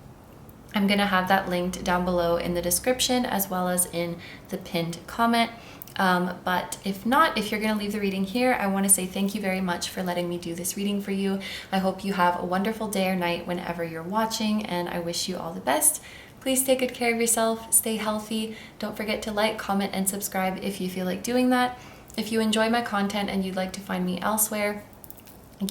I'm going to have that linked down below in the description as well as in the pinned comment. But if not, if you're going to leave the reading here, I want to say thank you very much for letting me do this reading for you. I hope you have a wonderful day or night whenever you're watching, and I wish you all the best. Please take good care of yourself, stay healthy. Don't forget to like, comment, and subscribe if you feel like doing that. If you enjoy my content and you'd like to find me elsewhere,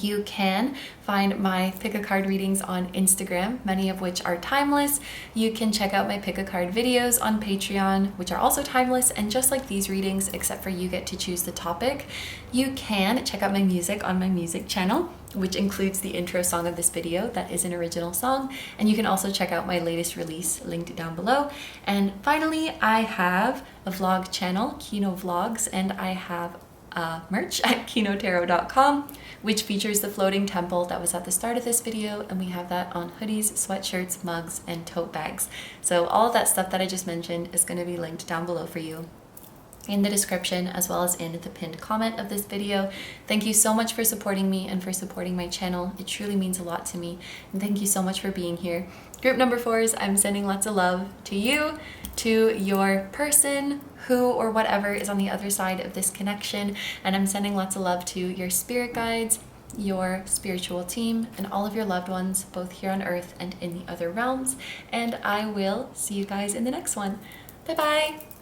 you can find my pick a card readings on Instagram, many of which are timeless. You can check out my pick a card videos on Patreon, which are also timeless and just like these readings, except for you get to choose the topic. You can check out my music on my music channel, which includes the intro song of this video that is an original song. And you can also check out my latest release linked down below. And finally, I have a vlog channel, KINO Vlogs, and I have merch at kinotarot.com, which features the floating temple that was at the start of this video, and we have that on hoodies, sweatshirts, mugs, and tote bags. So all of that stuff that I just mentioned is going to be linked down below for you. in the description as well as in the pinned comment of this video. Thank you so much for supporting me and for supporting my channel. It truly means a lot to me, and thank you so much for being here. Group number 4s, I'm sending lots of love to you, to your person, who or whatever is on the other side of this connection, and I'm sending lots of love to your spirit guides, your spiritual team, and all of your loved ones, both here on earth and in the other realms. And I will see you guys in the next one. Bye bye.